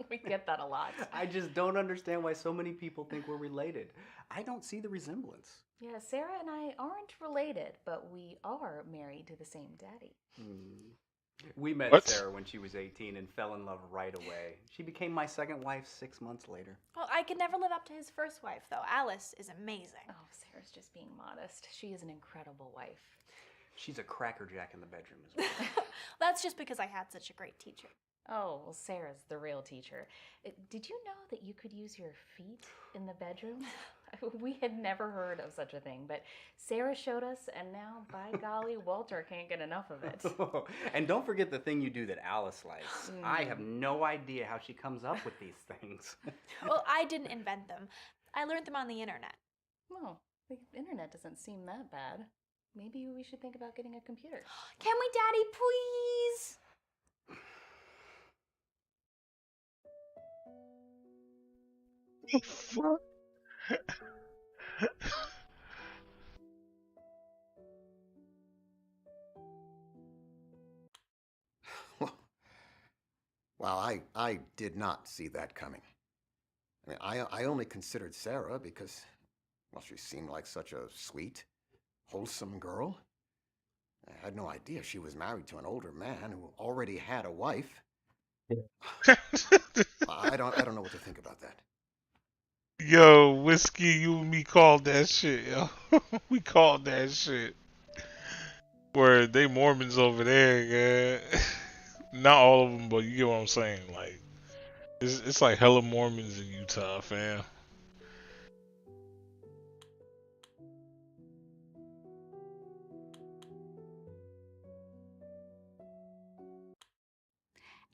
We get that a lot. I just don't understand why so many people think we're related. I don't see the resemblance. Yeah, Sarah and I aren't related, but we are married to the same daddy. We met What? Sarah when she was 18 and fell in love right away. She became my second wife 6 months later. Well, I could never live up to his first wife, though. Alice is amazing. Oh, Sarah's just being modest. She is an incredible wife. She's a crackerjack in the bedroom as well. That's just because I had such a great teacher. Oh, well, Sarah's the real teacher. Did you know that you could use your feet in the bedroom? We had never heard of such a thing, but Sarah showed us, and now, by golly, Walter can't get enough of it. And don't forget the thing you do that Alice likes. I have no idea how she comes up with these things. Well, I didn't invent them. I learned them on the internet. Well, the internet doesn't seem that bad. Maybe we should think about getting a computer. Can we, Daddy, please? Fuck. Well, I did not see that coming. I mean, I only considered Sarah because, well, she seemed like such a sweet, wholesome girl. I had no idea she was married to an older man who already had a wife. I don't know what to think about that. Yo, Whiskey, you and me called that shit, yo. We called that shit. Where they Mormons over there, man. Not all of them, but you get what I'm saying. Like, it's like hella Mormons in Utah, fam.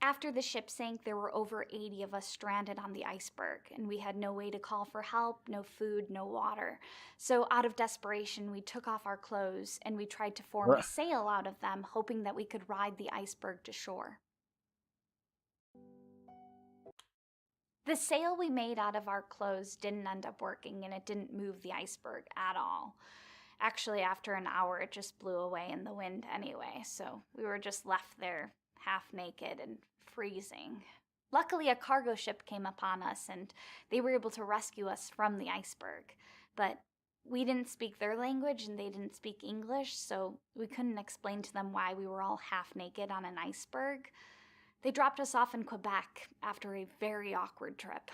After the ship sank, there were over 80 of us stranded on the iceberg, and we had no way to call for help, no food, no water. So out of desperation, we took off our clothes and we tried to form a sail out of them, hoping that we could ride the iceberg to shore. The sail we made out of our clothes didn't end up working, and it didn't move the iceberg at all. Actually, after an hour, it just blew away in the wind anyway, so we were just left there half naked and freezing. Luckily, a cargo ship came upon us, and they were able to rescue us from the iceberg. But we didn't speak their language, and they didn't speak English, so we couldn't explain to them why we were all half naked on an iceberg. They dropped us off in Quebec after a very awkward trip.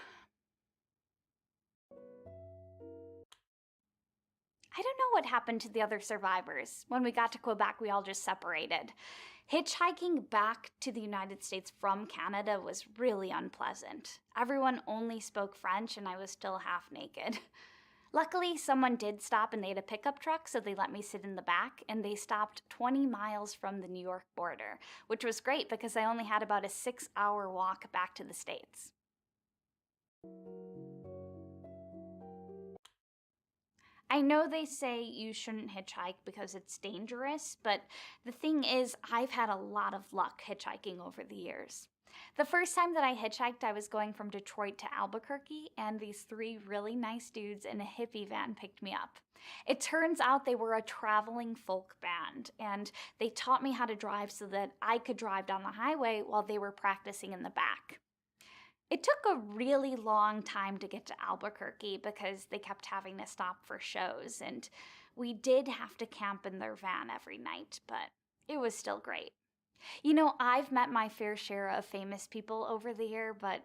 I don't know what happened to the other survivors. When we got to Quebec, we all just separated. Hitchhiking back to the United States from Canada was really unpleasant. Everyone only spoke French, and I was still half naked. Luckily, someone did stop, and they had a pickup truck, so they let me sit in the back, and they stopped 20 miles from the New York border, which was great because I only had about a 6-hour walk back to the States. I know they say you shouldn't hitchhike because it's dangerous, but the thing is, I've had a lot of luck hitchhiking over the years. The first time that I hitchhiked, I was going from Detroit to Albuquerque, and these three really nice dudes in a hippie van picked me up. It turns out they were a traveling folk band, and they taught me how to drive so that I could drive down the highway while they were practicing in the back. It took a really long time to get to Albuquerque because they kept having to stop for shows, and we did have to camp in their van every night, but it was still great. You know, I've met my fair share of famous people over the year, but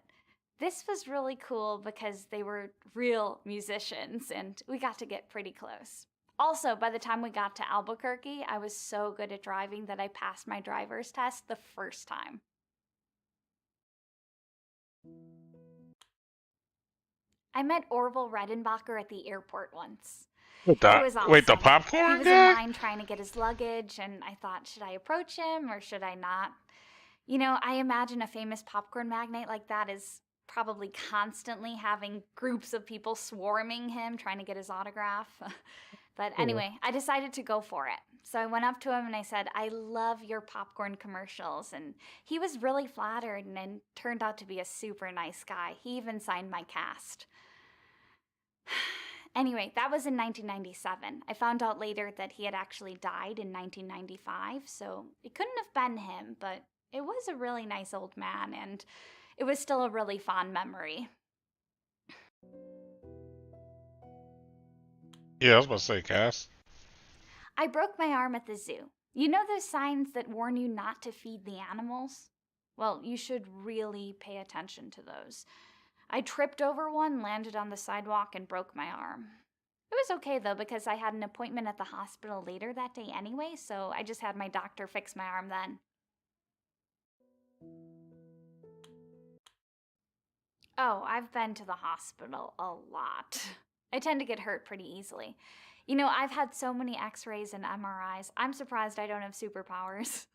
this was really cool because they were real musicians and we got to get pretty close. Also, by the time we got to Albuquerque, I was so good at driving that I passed my driver's test the first time. I met Orville Redenbacher at the airport once. Wait, It was wait, the awesome. He popcorn was in guy? line trying to get his luggage, and I thought, should I approach him or should I not? You know, I imagine a famous popcorn magnate like that is probably constantly having groups of people swarming him trying to get his autograph. But anyway, I decided to go for it. So I went up to him and I said, I love your popcorn commercials. And he was really flattered and turned out to be a super nice guy. He even signed my cast. Anyway, that was in 1997. I found out later that he had actually died in 1995, so it couldn't have been him, but it was a really nice old man, and it was still a really fond memory. Yeah, I was about to say, Cass. I broke my arm at the zoo. You know those signs that warn you not to feed the animals? Well, you should really pay attention to those. I tripped over one, landed on the sidewalk, and broke my arm. It was okay though because I had an appointment at the hospital later that day anyway, so I just had my doctor fix my arm then. Oh, I've been to the hospital a lot. I tend to get hurt pretty easily. You know, I've had so many x-rays and MRIs. I'm surprised I don't have superpowers.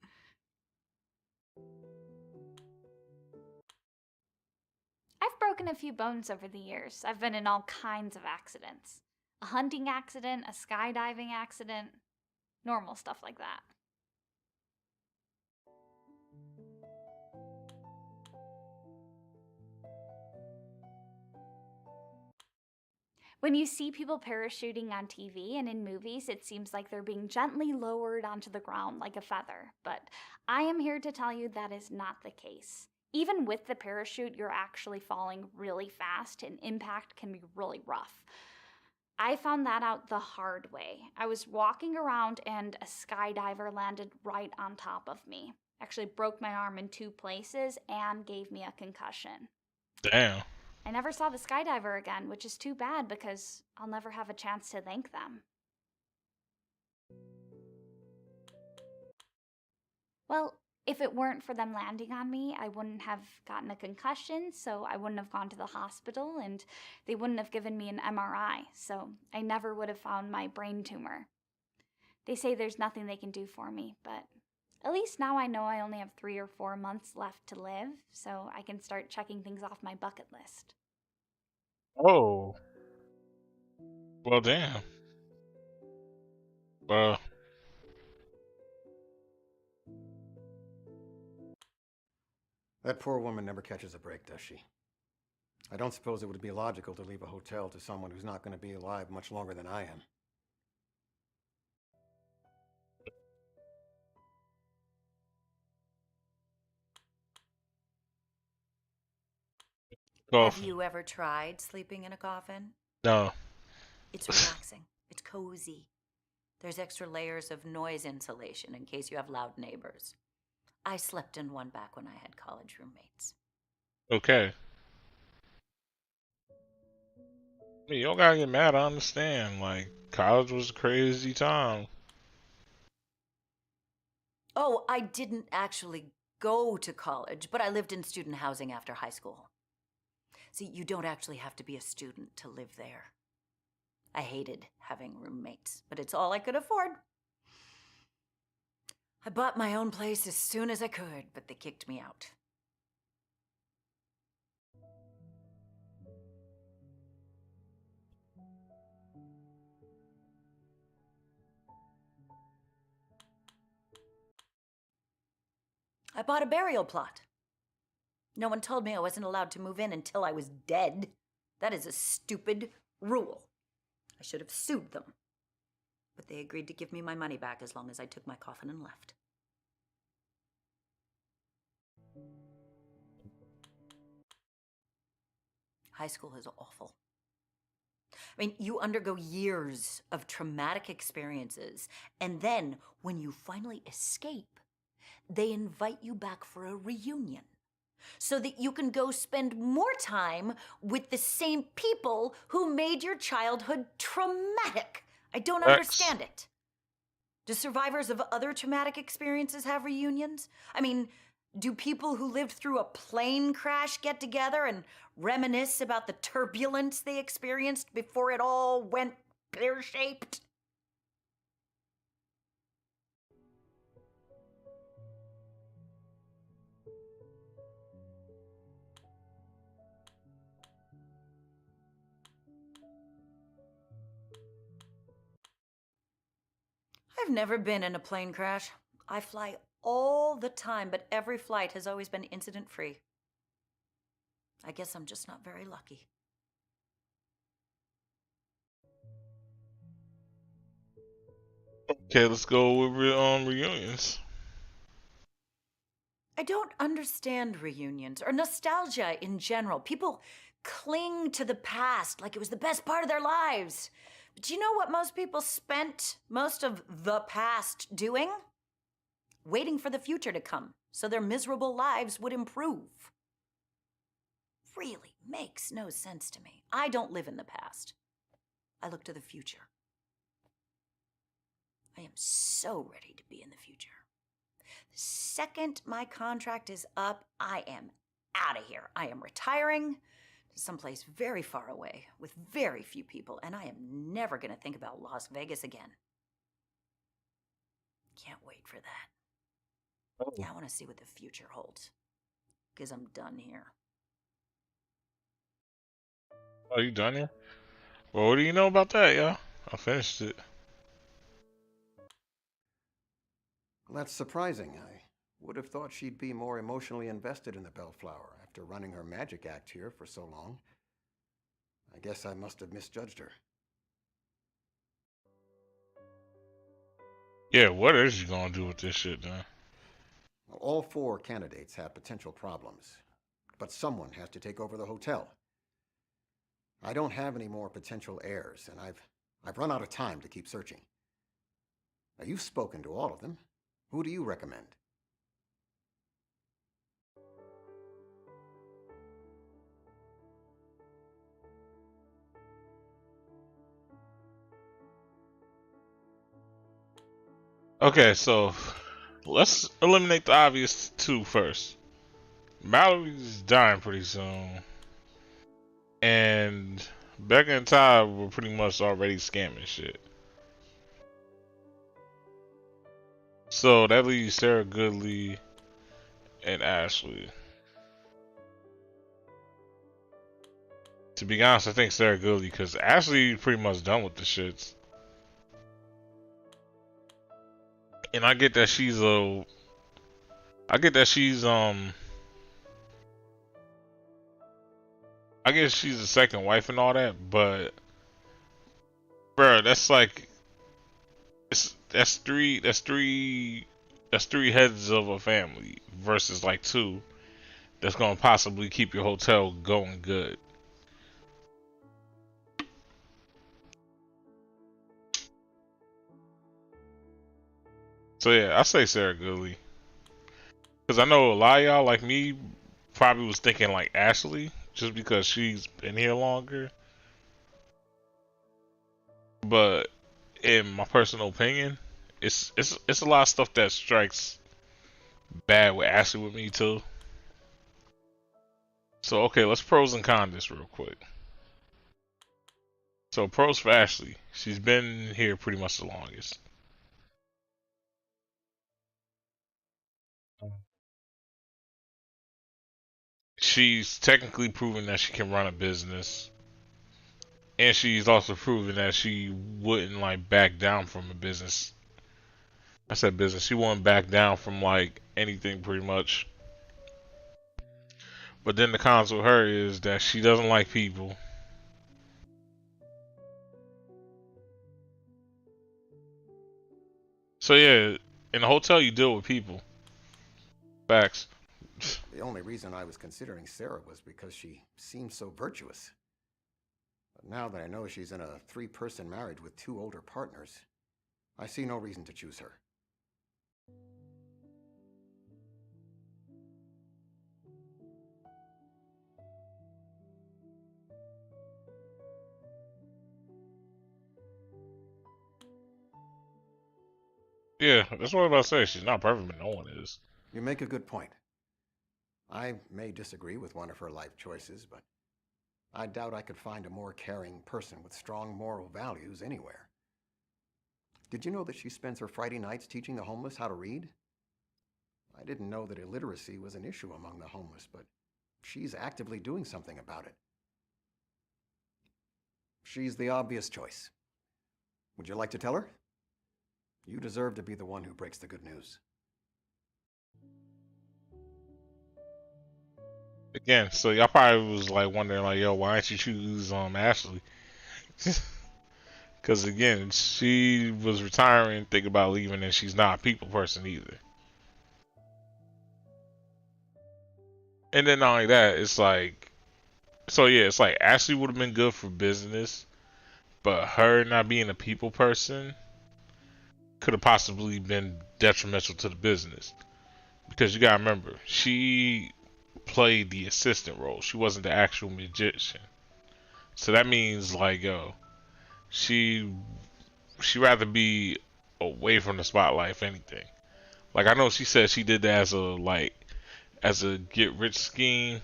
I've broken a few bones over the years. I've been in all kinds of accidents. A hunting accident, a skydiving accident, normal stuff like that. When you see people parachuting on TV and in movies, it seems like they're being gently lowered onto the ground like a feather. But I am here to tell you that is not the case. Even with the parachute, you're actually falling really fast and impact can be really rough. I found that out the hard way. I was walking around and a skydiver landed right on top of me. Actually broke my arm in 2 places and gave me a concussion. Damn. I never saw the skydiver again, which is too bad because I'll never have a chance to thank them. Well, if it weren't for them landing on me, I wouldn't have gotten a concussion, so I wouldn't have gone to the hospital, and they wouldn't have given me an MRI, so I never would have found my brain tumor. They say there's nothing they can do for me, but at least now I know I only have 3 or 4 months left to live, so I can start checking things off my bucket list. Oh. Well, damn. Well, That poor woman never catches a break, does she? I don't suppose it would be logical to leave a hotel to someone who's not going to be alive much longer than I am. well, Have you ever tried sleeping in a coffin? no. It's relaxing. It's cozy. There's extra layers of noise insulation in case you have loud neighbors. I slept in one back when I had college roommates. Okay. I mean, you don't gotta get mad. I understand. Like, college was a crazy time. Oh, I didn't actually go to college, but I lived in student housing after high school. See, you don't actually have to be a student to live there. I hated having roommates, but it's all I could afford. I bought my own place as soon as I could, but they kicked me out. I bought a burial plot. No one told me I wasn't allowed to move in until I was dead. That is a stupid rule. I should have sued them. But they agreed to give me my money back as long as I took my coffin and left. High school is awful. I mean, you undergo years of traumatic experiences, and then when you finally escape, they invite you back for a reunion so that you can go spend more time with the same people who made your childhood traumatic. I don't understand it. Do survivors of other traumatic experiences have reunions? I mean, do people who lived through a plane crash get together and reminisce about the turbulence they experienced before it all went pear-shaped? I've never been in a plane crash. I fly all the time, but every flight has always been incident-free. I guess I'm just not very lucky. Okay, let's go with reunions. I don't understand reunions or nostalgia in general. People cling to the past like it was the best part of their lives. But do you know what most people spent most of the past doing? Waiting for the future to come so their miserable lives would improve. Really makes no sense to me. I don't live in the past. I look to the future. I am so ready to be in the future. The second my contract is up, I am out of here. I am retiring to someplace very far away with very few people, and I am never going to think about Las Vegas again. Can't wait for that. Yeah, I want to see what the future holds, because I'm done here. Oh, you done here? Well, what do you know about that, y'all? I finished it. Well, that's surprising. I would have thought she'd be more emotionally invested in the Bellflower after running her magic act here for so long. I guess I must have misjudged her. Yeah, what is you gonna do with this shit, then? Well, all 4 candidates have potential problems, but someone has to take over the hotel. I don't have any more potential heirs, and I've run out of time to keep searching. Now, you've spoken to all of them. Who do you recommend? Okay, so let's eliminate the obvious 2 first. Mallory's dying pretty soon, and Becca and Ty were pretty much already scamming shit. So that leaves Sarah Goodley and Ashley. To be honest, I think Sarah Goodley, because Ashley pretty much done with the shits. And I get that she's I guess she's a second wife and all that, but bro, that's like that's three heads of a family versus like 2 that's gonna possibly keep your hotel going good. So yeah, I say Sarah Goodley, because I know a lot of y'all like me probably was thinking like Ashley just because she's been here longer. But in my personal opinion, it's a lot of stuff that strikes bad with Ashley with me too. So okay, let's pros and cons this real quick. So pros for Ashley, she's been here pretty much the longest. She's technically proven that she can run a business. And she's also proven that she wouldn't like back down from a business. I said business. She wouldn't back down from like anything pretty much. But then the cons with her is that she doesn't like people. So yeah, in a hotel you deal with people. Facts. The only reason I was considering Sarah was because she seemed so virtuous. But now that I know she's in a 3-person marriage with 2 older partners, I see no reason to choose her. Yeah, that's what I was about to say. She's not perfect, but no one is. You make a good point. I may disagree with one of her life choices, but I doubt I could find a more caring person with strong moral values anywhere. Did you know that she spends her Friday nights teaching the homeless how to read? I didn't know that illiteracy was an issue among the homeless, but she's actively doing something about it. She's the obvious choice. Would you like to tell her? You deserve to be the one who breaks the good news. Again, so y'all probably was like wondering, like, yo, why didn't you choose Ashley? Because again, she was retiring, thinking about leaving, and she's not a people person either. And then not only that, it's like, so yeah, it's like Ashley would have been good for business, but her not being a people person could have possibly been detrimental to the business. Because you gotta remember, she played the assistant role. She wasn't the actual magician. So that means like, yo, she rather be away from the spotlight if anything. Like I know she said she did that as a get rich scheme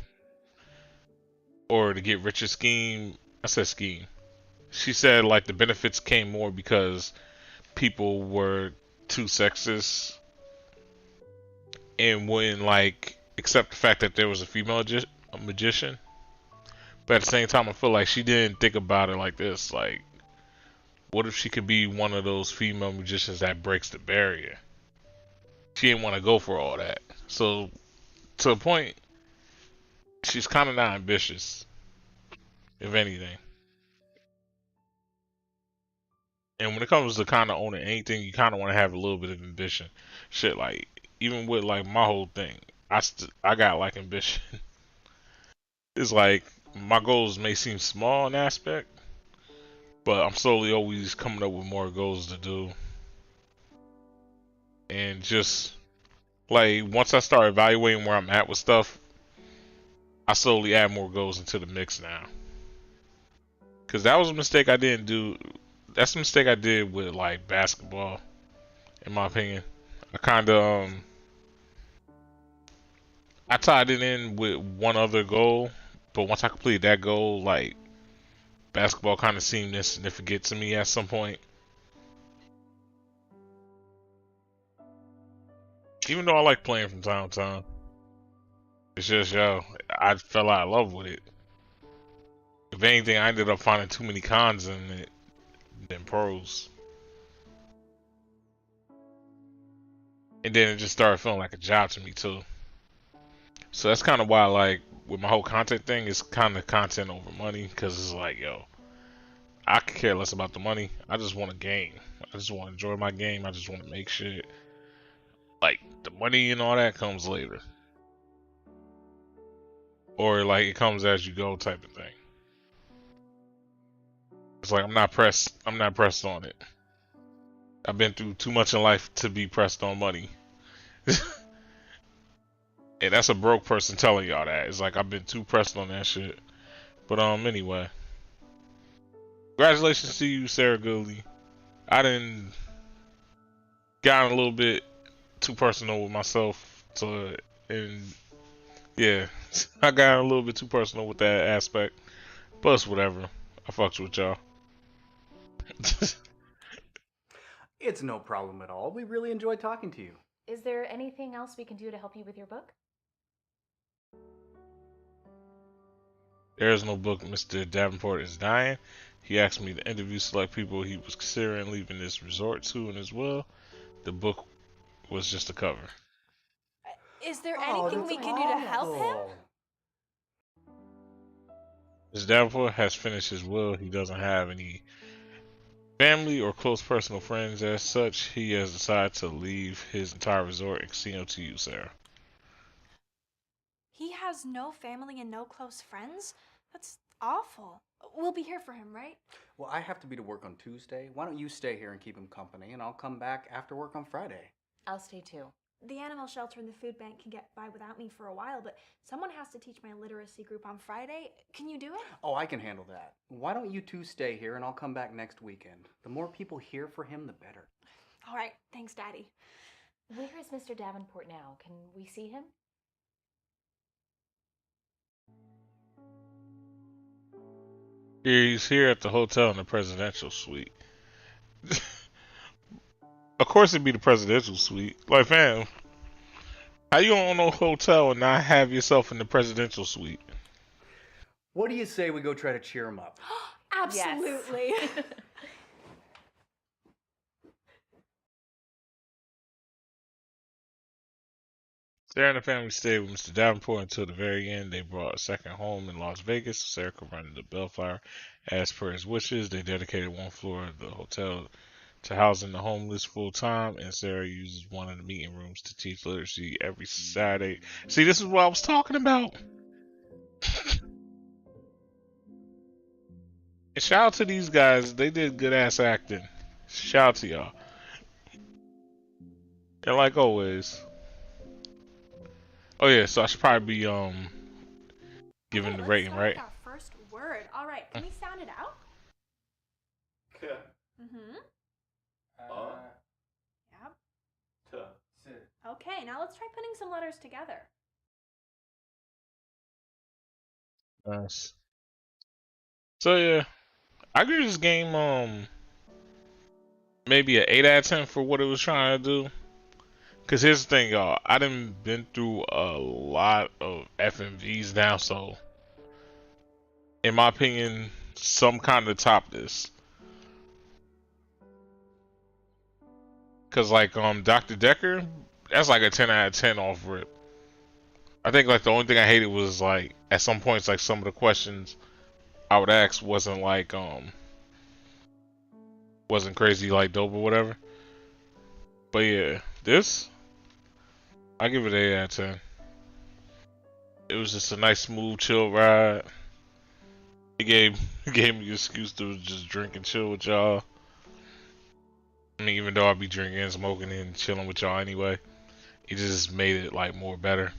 or to get richer scheme. I said scheme. She said like the benefits came more because people were too sexist and wouldn't like accept the fact that there was a female magician. But at the same time, I feel like she didn't think about it like this. Like, what if she could be one of those female magicians that breaks the barrier? She didn't want to go for all that. So, to a point, she's kind of not ambitious, if anything. And when it comes to kind of owning anything, you kind of want to have a little bit of ambition. Shit, like even with like my whole thing, I got like ambition. It's like my goals may seem small in aspect, but I'm slowly always coming up with more goals to do. And just like once I start evaluating where I'm at with stuff, I slowly add more goals into the mix now. Cause that was a mistake I didn't do. That's a mistake I did with like basketball, in my opinion. I kind of I tied it in with one other goal, but once I completed that goal, like basketball kind of seemed insignificant to me at some point. Even though I like playing from time to time, it's just yo, I fell out of love with it. If anything, I ended up finding too many cons in it than pros. And then it just started feeling like a job to me too. So that's kind of why, like, with my whole content thing, it's kind of content over money. Because it's like, yo, I could care less about the money. I just want a game. I just want to enjoy my game. I just want to make shit. Like, the money and all that comes later. Or, like, it comes as you go type of thing. It's like, I'm not pressed on it. I've been through too much in life to be pressed on money. And that's a broke person telling y'all that. It's like I've been too pressed on that shit. But anyway. Congratulations to you, Sarah Goodley. I done got a little bit too personal with myself and yeah, I got a little bit too personal with that aspect. But it's whatever. I fucked with y'all. It's no problem at all. We really enjoyed talking to you. Is there anything else we can do to help you with your book? There is no book. Mr. Davenport is dying. He asked me to interview select people he was considering leaving this resort to in his will. The book was just a cover. Is there anything we can do to help him? Mr. Davenport has finished his will. He doesn't have any family or close personal friends. As such, he has decided to leave his entire resort and casino to you, Sarah. He has no family and no close friends? That's awful. We'll be here for him, right? Well, I have to be to work on Tuesday. Why don't you stay here and keep him company, and I'll come back after work on Friday. I'll stay too. The animal shelter and the food bank can get by without me for a while, but someone has to teach my literacy group on Friday. Can you do it? Oh, I can handle that. Why don't you two stay here, and I'll come back next weekend. The more people hear for him, the better. All right. Thanks, Daddy. Where is Mr. Davenport now? Can we see him? He's here at the hotel in the presidential suite. Of course it'd be the presidential suite. Like, fam, how you own no hotel and not have yourself in the presidential suite? What do you say we go try to cheer him up? Absolutely. Sarah and the family stayed with Mr. Davenport until the very end. They brought a second home in Las Vegas so Sarah could run the Bellflower. As per his wishes, they dedicated one floor of the hotel to housing the homeless full time, and Sarah uses one of the meeting rooms to teach literacy every Saturday. See, this is what I was talking about. And shout out to these guys. They did good ass acting. Shout out to y'all. And like always. Oh yeah, so I should probably be giving the rating, right? Our first word. All right. Can we sound it out? K. Mm-hmm. Yep. T. Okay. Now let's try putting some letters together. Nice. So yeah, I give this game maybe an 8 out of 10 for what it was trying to do. Cause here's the thing, y'all. I done been through a lot of FMVs now, so in my opinion, some kind of top this. Cause like Dr. Decker, that's like a 10 out of 10 off rip. I think like the only thing I hated was like at some points like some of the questions I would ask wasn't like wasn't crazy like dope or whatever. But yeah, this I give it 8 out of 10. It was just a nice, smooth, chill ride. It gave me an excuse to just drink and chill with y'all. I mean, even though I'd be drinking and smoking and chilling with y'all anyway, it just made it like more better.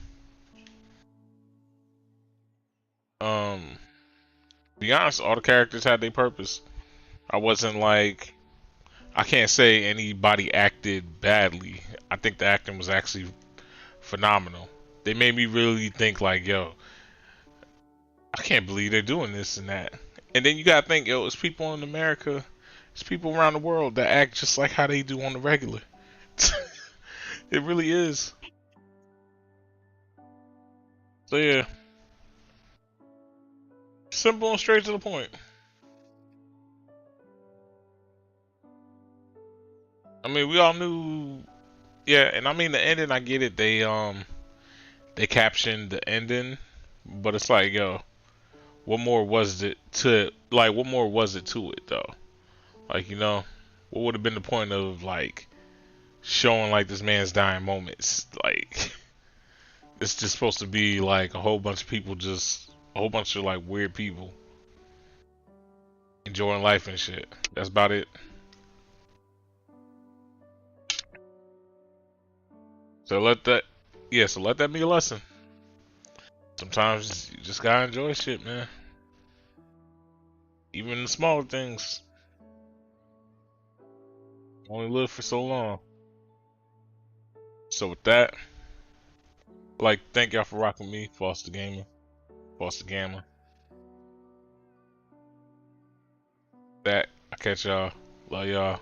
To be honest, all the characters had their purpose. I wasn't like, I can't say anybody acted badly. I think the acting was actually phenomenal. They made me really think like, yo, I can't believe they're doing this and that. And then you gotta think, yo, it's people in America, it's people around the world that act just like how they do on the regular. It really is. So yeah, simple and straight to the point. I mean, we all knew, yeah, and I mean the ending, I get it. They captioned the ending, but it's like, yo, what more was it to it though? Like, you know, what would have been the point of like showing like this man's dying moments? Like, it's just supposed to be like a whole bunch of people, just a whole bunch of like weird people enjoying life and shit. That's about it. So let that be a lesson. Sometimes you just gotta enjoy shit, man. Even the smaller things. Only live for so long. So with that, like, thank y'all for rocking me, Foster Gaming, Foster Gamma. That I catch y'all. Love y'all.